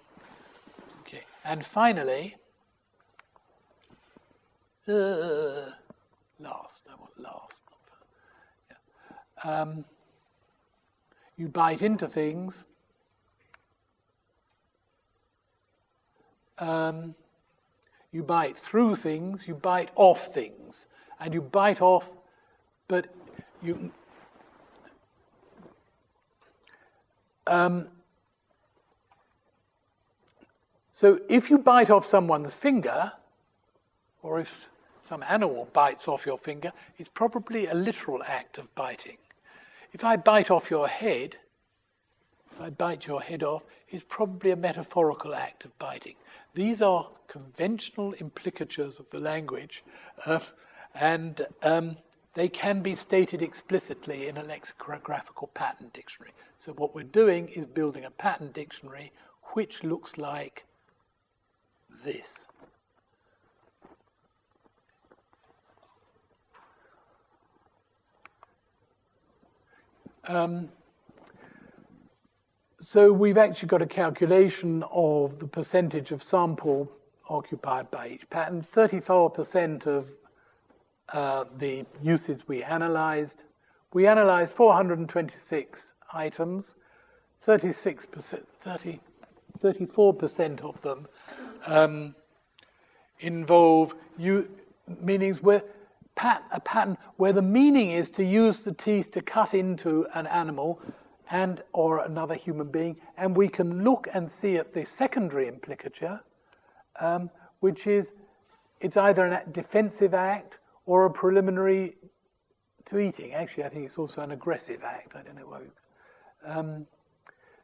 Okay. And finally, last. I want last. Yeah. You bite into things. You bite through things. You bite off things, and you bite off, but you. So if you bite off someone's finger, or if some animal bites off your finger, it's probably a literal act of biting. If I bite off your head, if I bite your head off, it's probably a metaphorical act of biting. These are conventional implicatures of the language, and they can be stated explicitly in a lexicographical pattern dictionary. So what we're doing is building a pattern dictionary which looks like this. So we've actually got a calculation of the percentage of sample occupied by each pattern. 34% of the uses we analyzed. We analyzed 426 items. 34% of them involve meanings where a pattern where the meaning is to use the teeth to cut into an animal and or another human being, and we can look and see at the secondary implicature, which is it's either a defensive act or a preliminary to eating. Actually, I think it's also an aggressive act. I don't know why.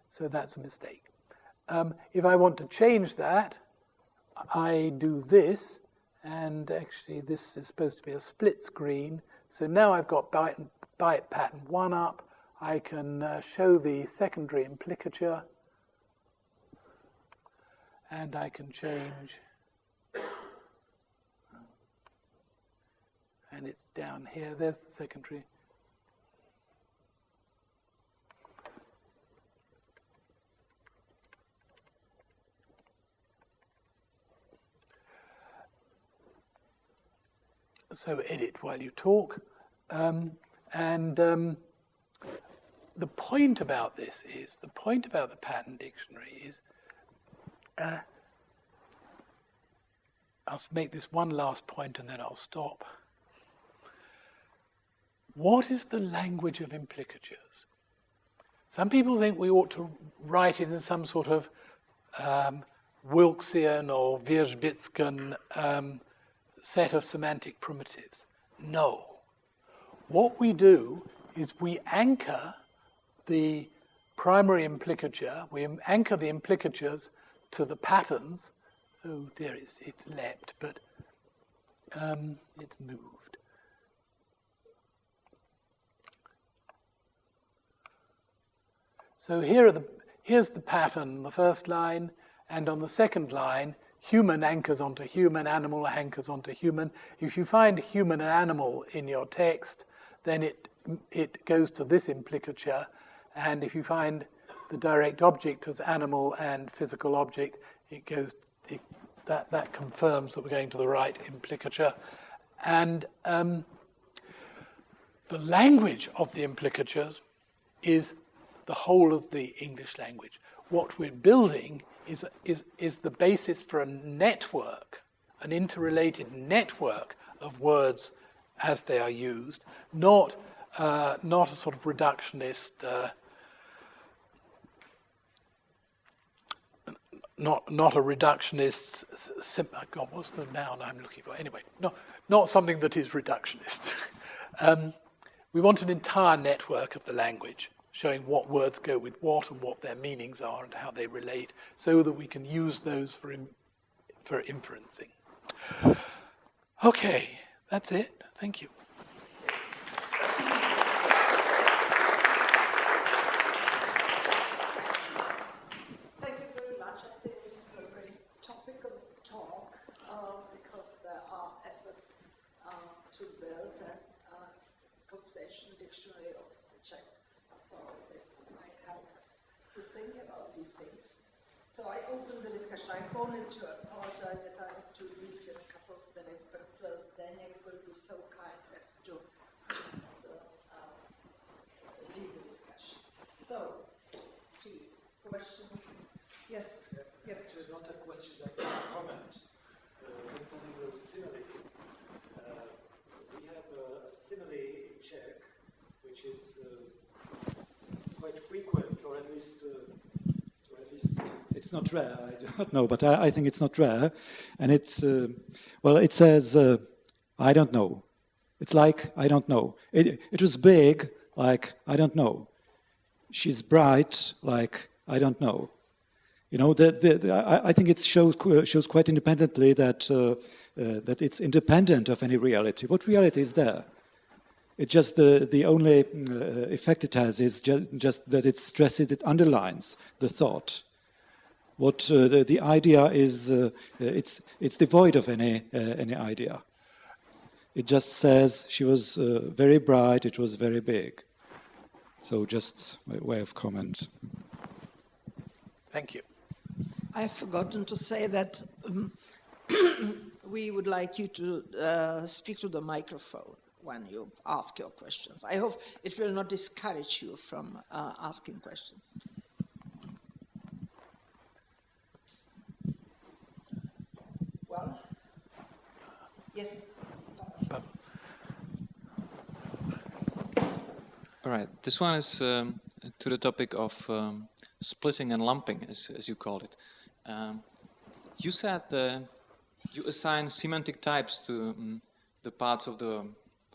So that's a mistake. If I want to change that, I do this, and actually this is supposed to be a split screen. So now I've got bite pattern 1 up. I can show the secondary implicature, and I can change, and it's down here. There's the secondary. so edit while you talk. The point about this is, the point about the pattern dictionary is, I'll make this one last point and then I'll stop. What is the language of implicatures? Some people think we ought to write it in some sort of Wilksian or Wierzbickian set of semantic primitives. No. What we do is we anchor the primary implicature, we anchor the implicatures to the patterns. Oh dear, it's leapt, but it's moved. So here's the pattern, the first line, and on the second line, human anchors onto human, animal anchors onto human. If you find human and animal in your text, then it goes to this implicature, and if you find the direct object as animal and physical object, that confirms that we're going to the right implicature. And the language of the implicatures is the whole of the English language. What we're building is the basis for a network, an interrelated network of words as they are used, not a sort of reductionist, not a reductionist. God, what's the noun I'm looking for? Anyway, not something that is reductionist. We want an entire network of the language, showing what words go with what and what their meanings are and how they relate, so that we can use those for inferencing. Okay, that's it. Thank you. Thank you very much. I think this is a very topical talk because there are efforts to build a computation dictionary of the Czech. So this might help us to think about these things. So I open the discussion. I wanted to apologize that I have to leave in a couple of minutes, but Zdeněk will be so kind as to just lead the discussion. So, please, questions? Yes? Yeah. It was not a question, but a comment concerning those similes. We have a simile in Czech, which is quite frequent, or at least it's not rare. I don't know, but I think it's not rare. And it's well, it says I don't know. It's like I don't know. It was big, like I don't know. She's bright, like I don't know. You know, I think it shows quite independently that that it's independent of any reality. What reality is there? It's just the only effect it has is just that it stresses, it underlines the thought. What the idea is, it's devoid of any idea. It just says she was very bright. It was very big. So just my way of comment. Thank you. I've forgotten to say that we would like you to speak to the microphone when you ask your questions. I hope it will not discourage you from asking questions. Well, yes. All right, this one is to the topic of splitting and lumping, as you called it. You said you assign semantic types to the parts of the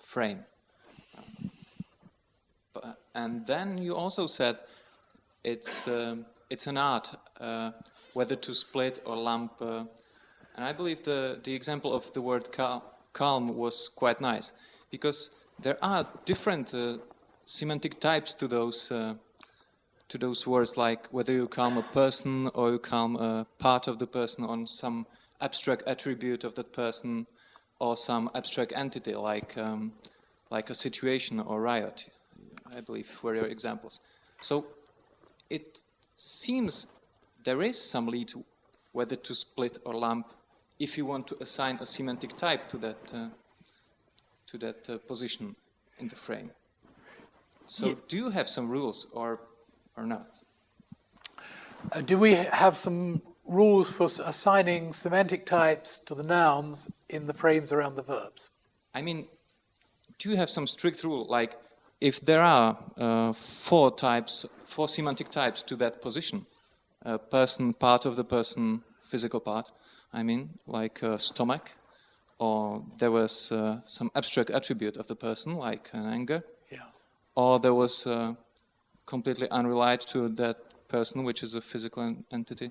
frame. And then you also said it's an art whether to split or lump. And I believe the example of the word calm was quite nice, because there are different semantic types to those words, like whether you calm a person or you calm a part of the person on some abstract attribute of that person or some abstract entity, like a situation or riot, I believe were your examples. So it seems there is some lead whether to split or lump if you want to assign a semantic type to to that position in the frame. So do you have some rules or not? Do we have some rules for assigning semantic types to the nouns in the frames around the verbs? I mean, do you have some strict rule, like if there are four semantic types to that position, person, part of the person, physical part, I mean, like stomach, or there was some abstract attribute of the person, like anger, or there was completely unrelated to that person, which is a physical entity.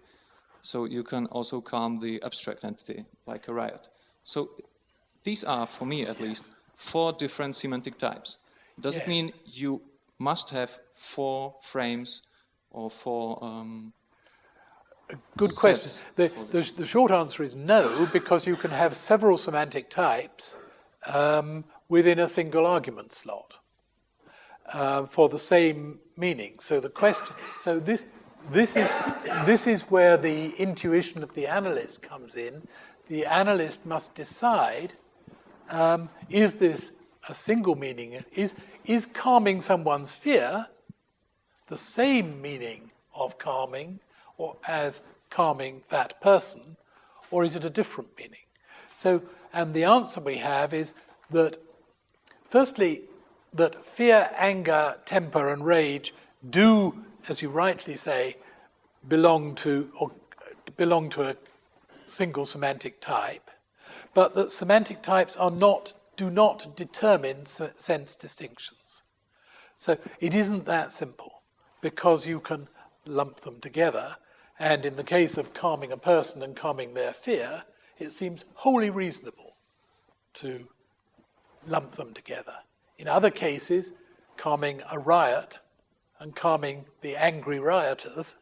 So you can also calm the abstract entity, like a riot. So these are, for me at least, four different semantic types. Does it mean you must have four frames or four Good question. The short answer is no, because you can have several semantic types within a single argument slot for the same meaning. So the question, so this is where the intuition of the analyst comes in. The analyst must decide: is this a single meaning? Is calming someone's fear the same meaning of calming, or as calming that person, or is it a different meaning? So, and the answer we have is that, firstly, that fear, anger, temper, and rage do, as you rightly say, belong to a single semantic type, but that semantic types do not determine sense distinctions. So it isn't that simple, because you can lump them together, and in the case of calming a person and calming their fear, it seems wholly reasonable to lump them together. In other cases, calming a riot and calming the angry rioters,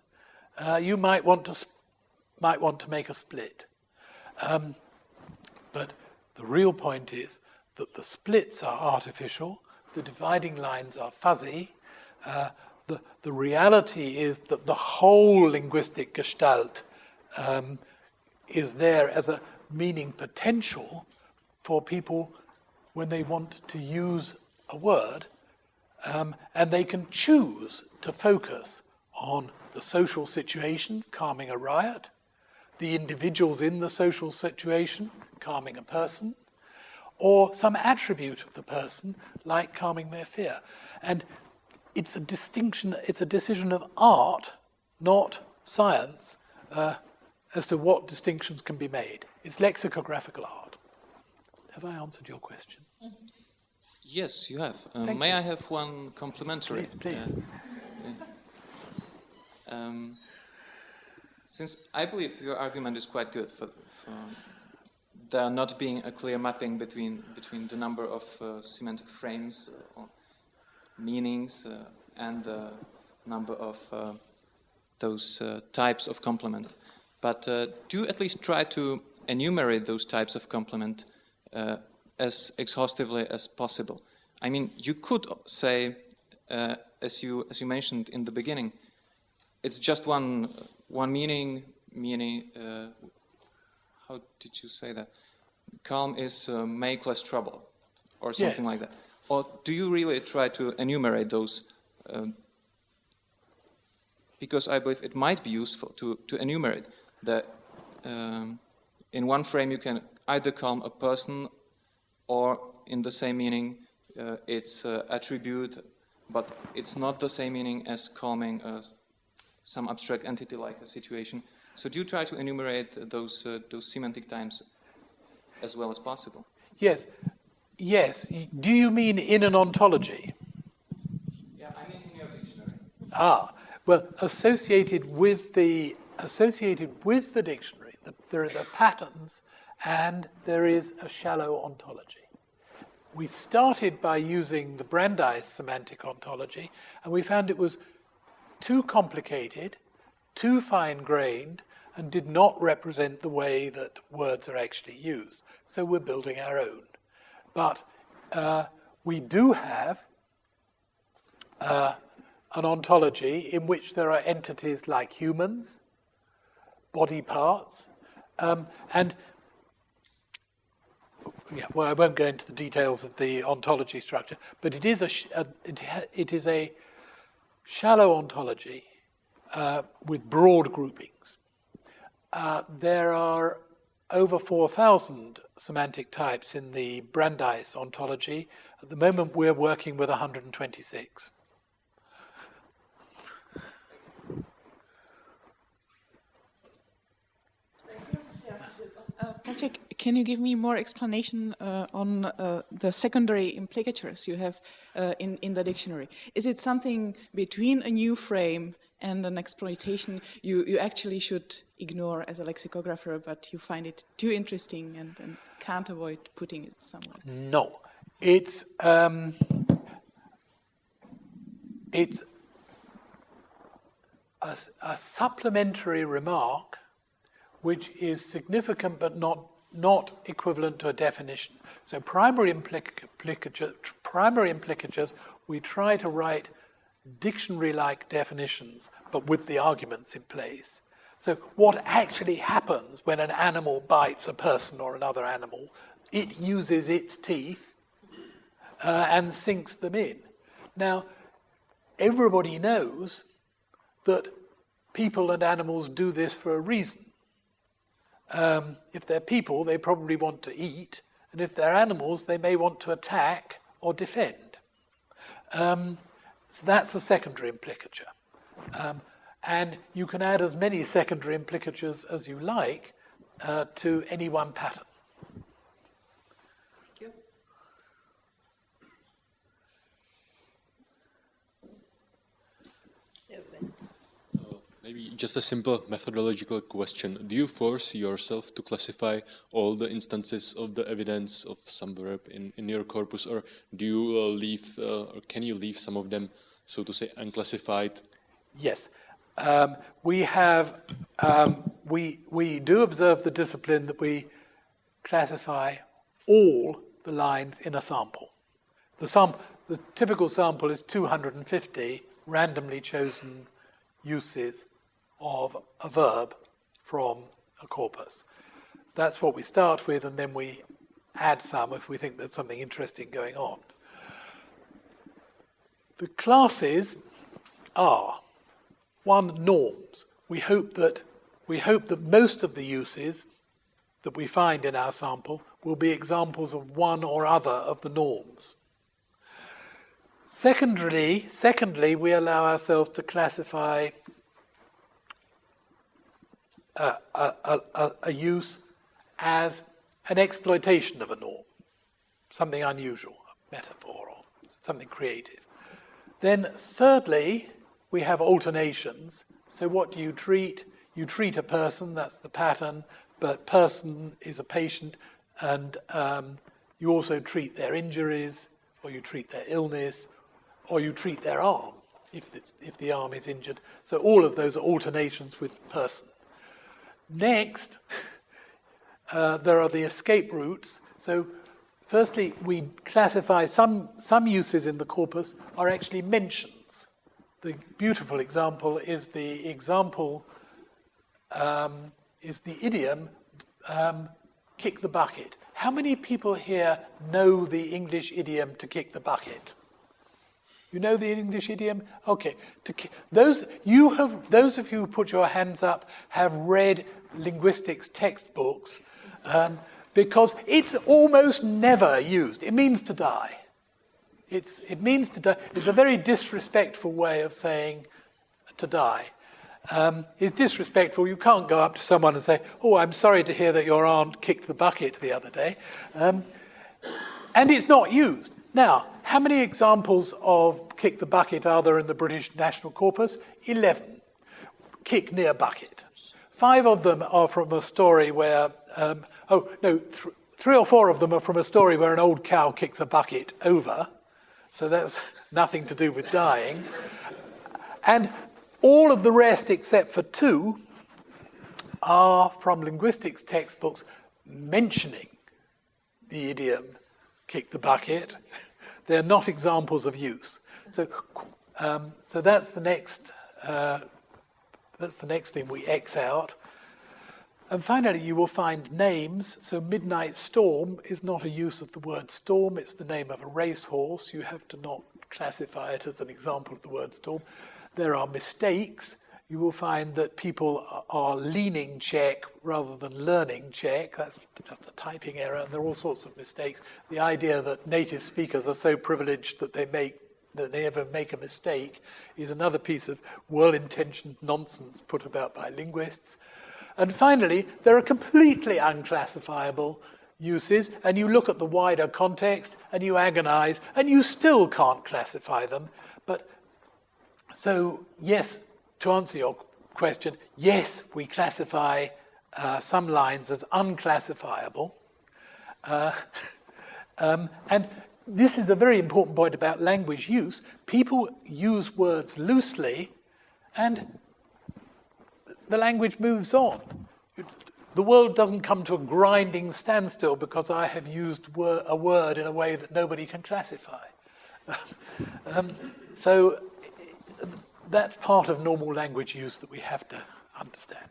you might want to make a split. But the real point is that the splits are artificial, the dividing lines are fuzzy. The reality is that the whole linguistic Gestalt is there as a meaning potential for people when they want to use a word, and they can choose to focus on the social situation, calming a riot, the individuals in the social situation, calming a person, or some attribute of the person, like calming their fear. And it's a distinction, it's a decision of art, not science, as to what distinctions can be made. It's lexicographical art. Have I answered your question? Yes, you have. Thank May you. I have one complimentary? Please. Since I believe your argument is quite good for there not being a clear mapping between the number of semantic frames or meanings and the number of those types of complement. But do at least try to enumerate those types of complement as exhaustively as possible. I mean, you could say, as you mentioned in the beginning, it's just one meaning. How did you say that? Calm is make less trouble, or something like that. Or do you really try to enumerate those? Because I believe it might be useful to enumerate that in one frame you can either calm a person, or in the same meaning it's attribute, but it's not the same meaning as calming some abstract entity like a situation. So do you try to enumerate those semantic types as well as possible? Yes. Do you mean in an ontology? Yeah, I mean in your dictionary. Well, associated with the dictionary, there are the patterns, and there is a shallow ontology. We started by using the Brandeis semantic ontology, and we found it was too complicated, too fine-grained, and did not represent the way that words are actually used. So we're building our own. But we do have an ontology in which there are entities like humans, body parts, and Yeah, well, I won't go into the details of the ontology structure, but it is it is a shallow ontology with broad groupings. There are over 4,000 semantic types in the Brandeis ontology. At the moment, we're working with 126. Patrick, can you give me more explanation on the secondary implicatures you have in the dictionary? Is it something between a new frame and an exploitation you actually should ignore as a lexicographer, but you find it too interesting and can't avoid putting it somewhere? No. It's a supplementary remark which is significant but not equivalent to a definition. So primary implicatures, we try to write dictionary-like definitions, but with the arguments in place. So what actually happens when an animal bites a person or another animal? It uses its teeth and sinks them in. Now, everybody knows that people and animals do this for a reason. If they're people, they probably want to eat, and if they're animals, they may want to attack or defend. So that's a secondary implicature. And you can add as many secondary implicatures as you like to any one pattern. Thank you. Yes, then. Maybe just a simple methodological question. Do you force yourself to classify all the instances of the evidence of some verb in your corpus, or do you leave, or can you leave some of them, so to say, unclassified? Yes. We do observe the discipline that we classify all the lines in a sample. The typical sample is 250 randomly chosen uses of a verb from a corpus. That's what we start with, and then we add some if we think there's something interesting going on. The classes are, one, norms. We hope that most of the uses that we find in our sample will be examples of one or other of the norms. Secondly, we allow ourselves to classify a use as an exploitation of a norm, something unusual, a metaphor, or something creative. Then thirdly, we have alternations. So what do you treat? You treat a person, that's the pattern, but person is a patient, and you also treat their injuries, or you treat their illness, or you treat their arm, if the arm is injured. So all of those are alternations with person. Next, there are the escape routes. So firstly, we classify some uses in the corpus are actually mentions. The beautiful example is the idiom kick the bucket. How many people here know the English idiom to kick the bucket? You know the English idiom? Okay. Those of you who put your hands up have read linguistics textbooks because it's almost never used. It means to die. It means to die. It's a very disrespectful way of saying to die. It's disrespectful. You can't go up to someone and say, "Oh, I'm sorry to hear that your aunt kicked the bucket the other day," and it's not used. Now, how many examples of kick the bucket are there in the British National Corpus? 11. Kick near bucket. 5 of them are from a story where, 3 or 4 of them are from a story where an old cow kicks a bucket over. So that's nothing to do with dying. And all of the rest, except for 2, are from linguistics textbooks mentioning the idiom kick the bucket. They're not examples of use. So that's the next thing we X out. And finally, you will find names. So midnight storm is not a use of the word storm. It's the name of a racehorse. You have to not classify it as an example of the word storm. There are mistakes. You will find that people are leaning Czech rather than learning Czech. That's just a typing error. And there are all sorts of mistakes. The idea that native speakers are so privileged that they never make a mistake is another piece of well-intentioned nonsense put about by linguists. And finally, there are completely unclassifiable uses, and you look at the wider context, and you agonize, and you still can't classify them. But so, yes, to answer your question, yes, we classify some lines as unclassifiable. And this is a very important point about language use. People use words loosely, and the language moves on. The world doesn't come to a grinding standstill because I have used a word in a way that nobody can classify. So that's part of normal language use that we have to understand.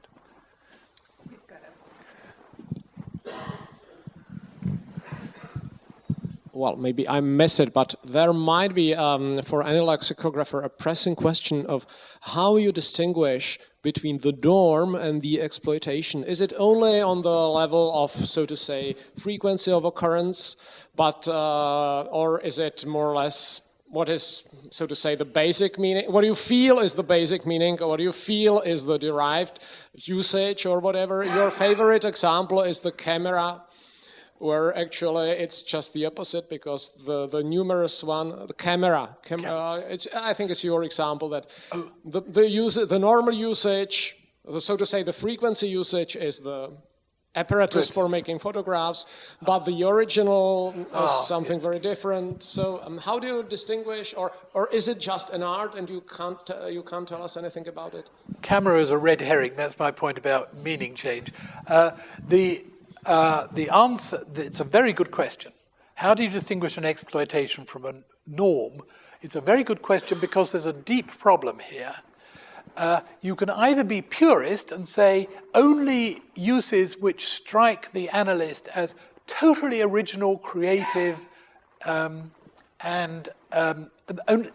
Well, maybe I missed it, but there might be, for any lexicographer, a pressing question of how you distinguish between the norm and the exploitation. Is it only on the level of, so to say, frequency of occurrence, but or is it more or less what is, so to say, the basic meaning? What do you feel is the basic meaning, or what do you feel is the derived usage, or whatever? Your favorite example is the camera, where actually it's just the opposite, because the numerous one, the camera I think it's your example that the normal usage, so to say, the frequency usage is the apparatus for making photographs, but the original is something very different. So how do you distinguish, or is it just an art and you can't tell us anything about it? Camera is a red herring. That's my point about meaning change. The answer, it's a very good question. How do you distinguish an exploitation from a norm? It's a very good question because there's a deep problem here. You can either be purist and say only uses which strike the analyst as totally original, creative, and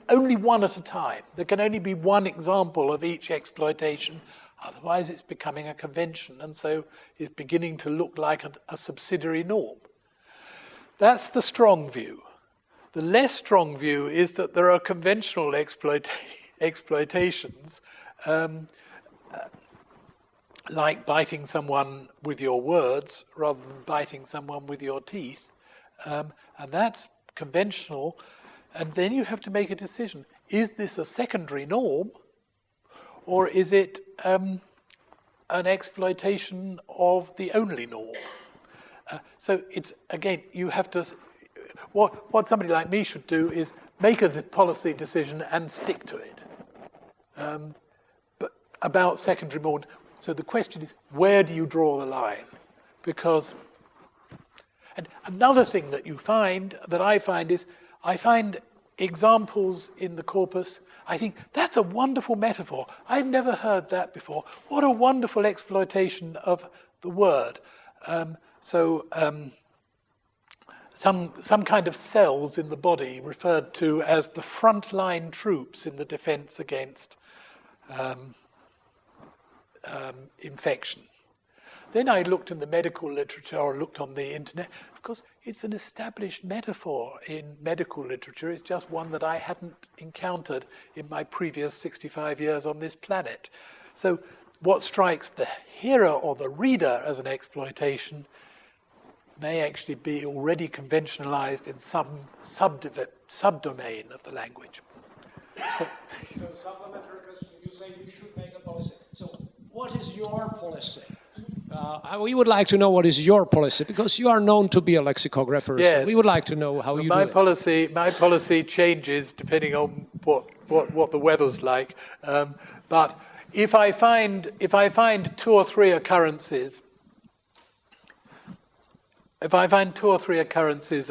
only one at a time. There can only be one example of each exploitation. Otherwise, it's becoming a convention, and so it's beginning to look like a subsidiary norm. That's the strong view. The less strong view is that there are conventional exploitations, like biting someone with your words rather than biting someone with your teeth, and that's conventional. And then you have to make a decision. Is this a secondary norm, or is it an exploitation of the only norm? So it's, again, you have to, what somebody like me should do is make a policy decision and stick to it. But about secondary norm, so the question is, where do you draw the line? Because, and another thing that I find is, I find examples in the corpus. I think that's a wonderful metaphor. I've never heard that before. What a wonderful exploitation of the word. Some kind of cells in the body referred to as the frontline troops in the defense against infection. Then I looked in the medical literature or looked on the internet. Of course, it's an established metaphor in medical literature. It's just one that I hadn't encountered in my previous 65 years on this planet. So what strikes the hearer or the reader as an exploitation may actually be already conventionalized in some subdomain of the language. So supplementary question, you say you should make a policy. So what is your policy? We would like to know what is your policy, because you are known to be a lexicographer. Yes. So we would like to know how you do it. My policy changes depending on what the weather's like. But if I find 2 or 3 occurrences,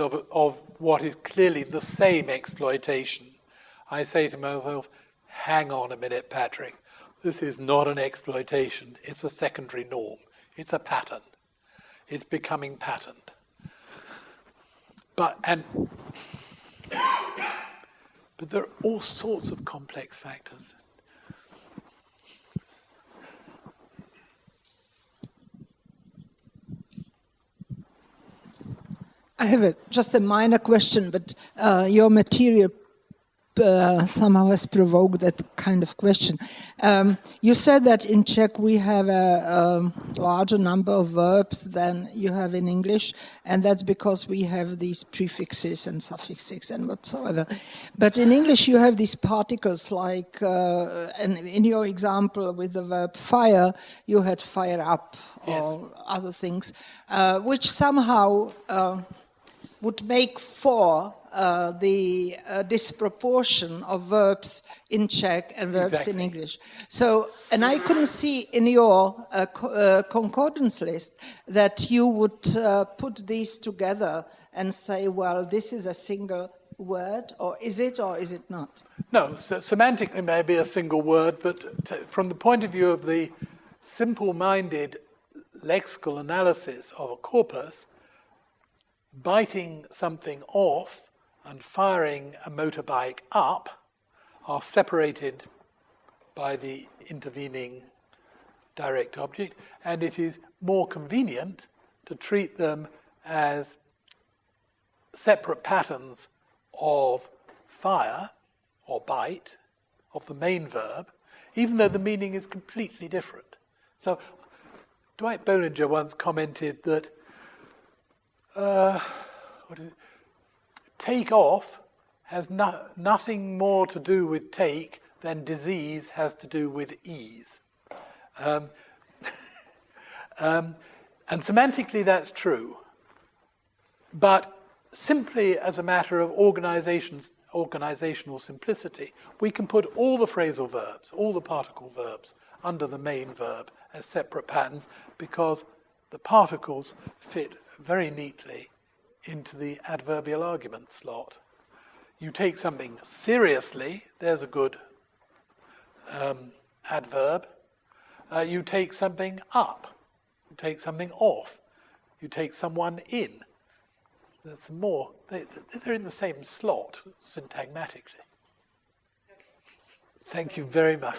of what is clearly the same exploitation, I say to myself, hang on a minute, Patrick. This is not an exploitation. It's a secondary norm. It's a pattern. It's becoming patterned. But there are all sorts of complex factors. I have just a minor question, but your material somehow has provoked that kind of question. You said that in Czech we have a larger number of verbs than you have in English, and that's because we have these prefixes and suffixes and whatsoever. But in English you have these particles like, and in your example with the verb fire, you had fire up or other things, which somehow would make for the disproportion of verbs in Czech and verbs in English. So, and I couldn't see in your concordance list that you would put these together and say, well, this is a single word, or is it not? No, so semantically may be a single word, but from the point of view of the simple-minded lexical analysis of a corpus, biting something off and firing a motorbike up are separated by the intervening direct object, and it is more convenient to treat them as separate patterns of fire or bite of the main verb, even though the meaning is completely different. So Dwight Bollinger once commented that take off has nothing more to do with take than disease has to do with ease. And semantically that's true. But simply as a matter of organizational simplicity, we can put all the phrasal verbs, all the particle verbs, under the main verb as separate patterns because the particles fit very neatly into the adverbial argument slot. You take something seriously, there's a good adverb. You take something up, you take something off, you take someone in. There's more, they're in the same slot syntagmatically. Thank you very much.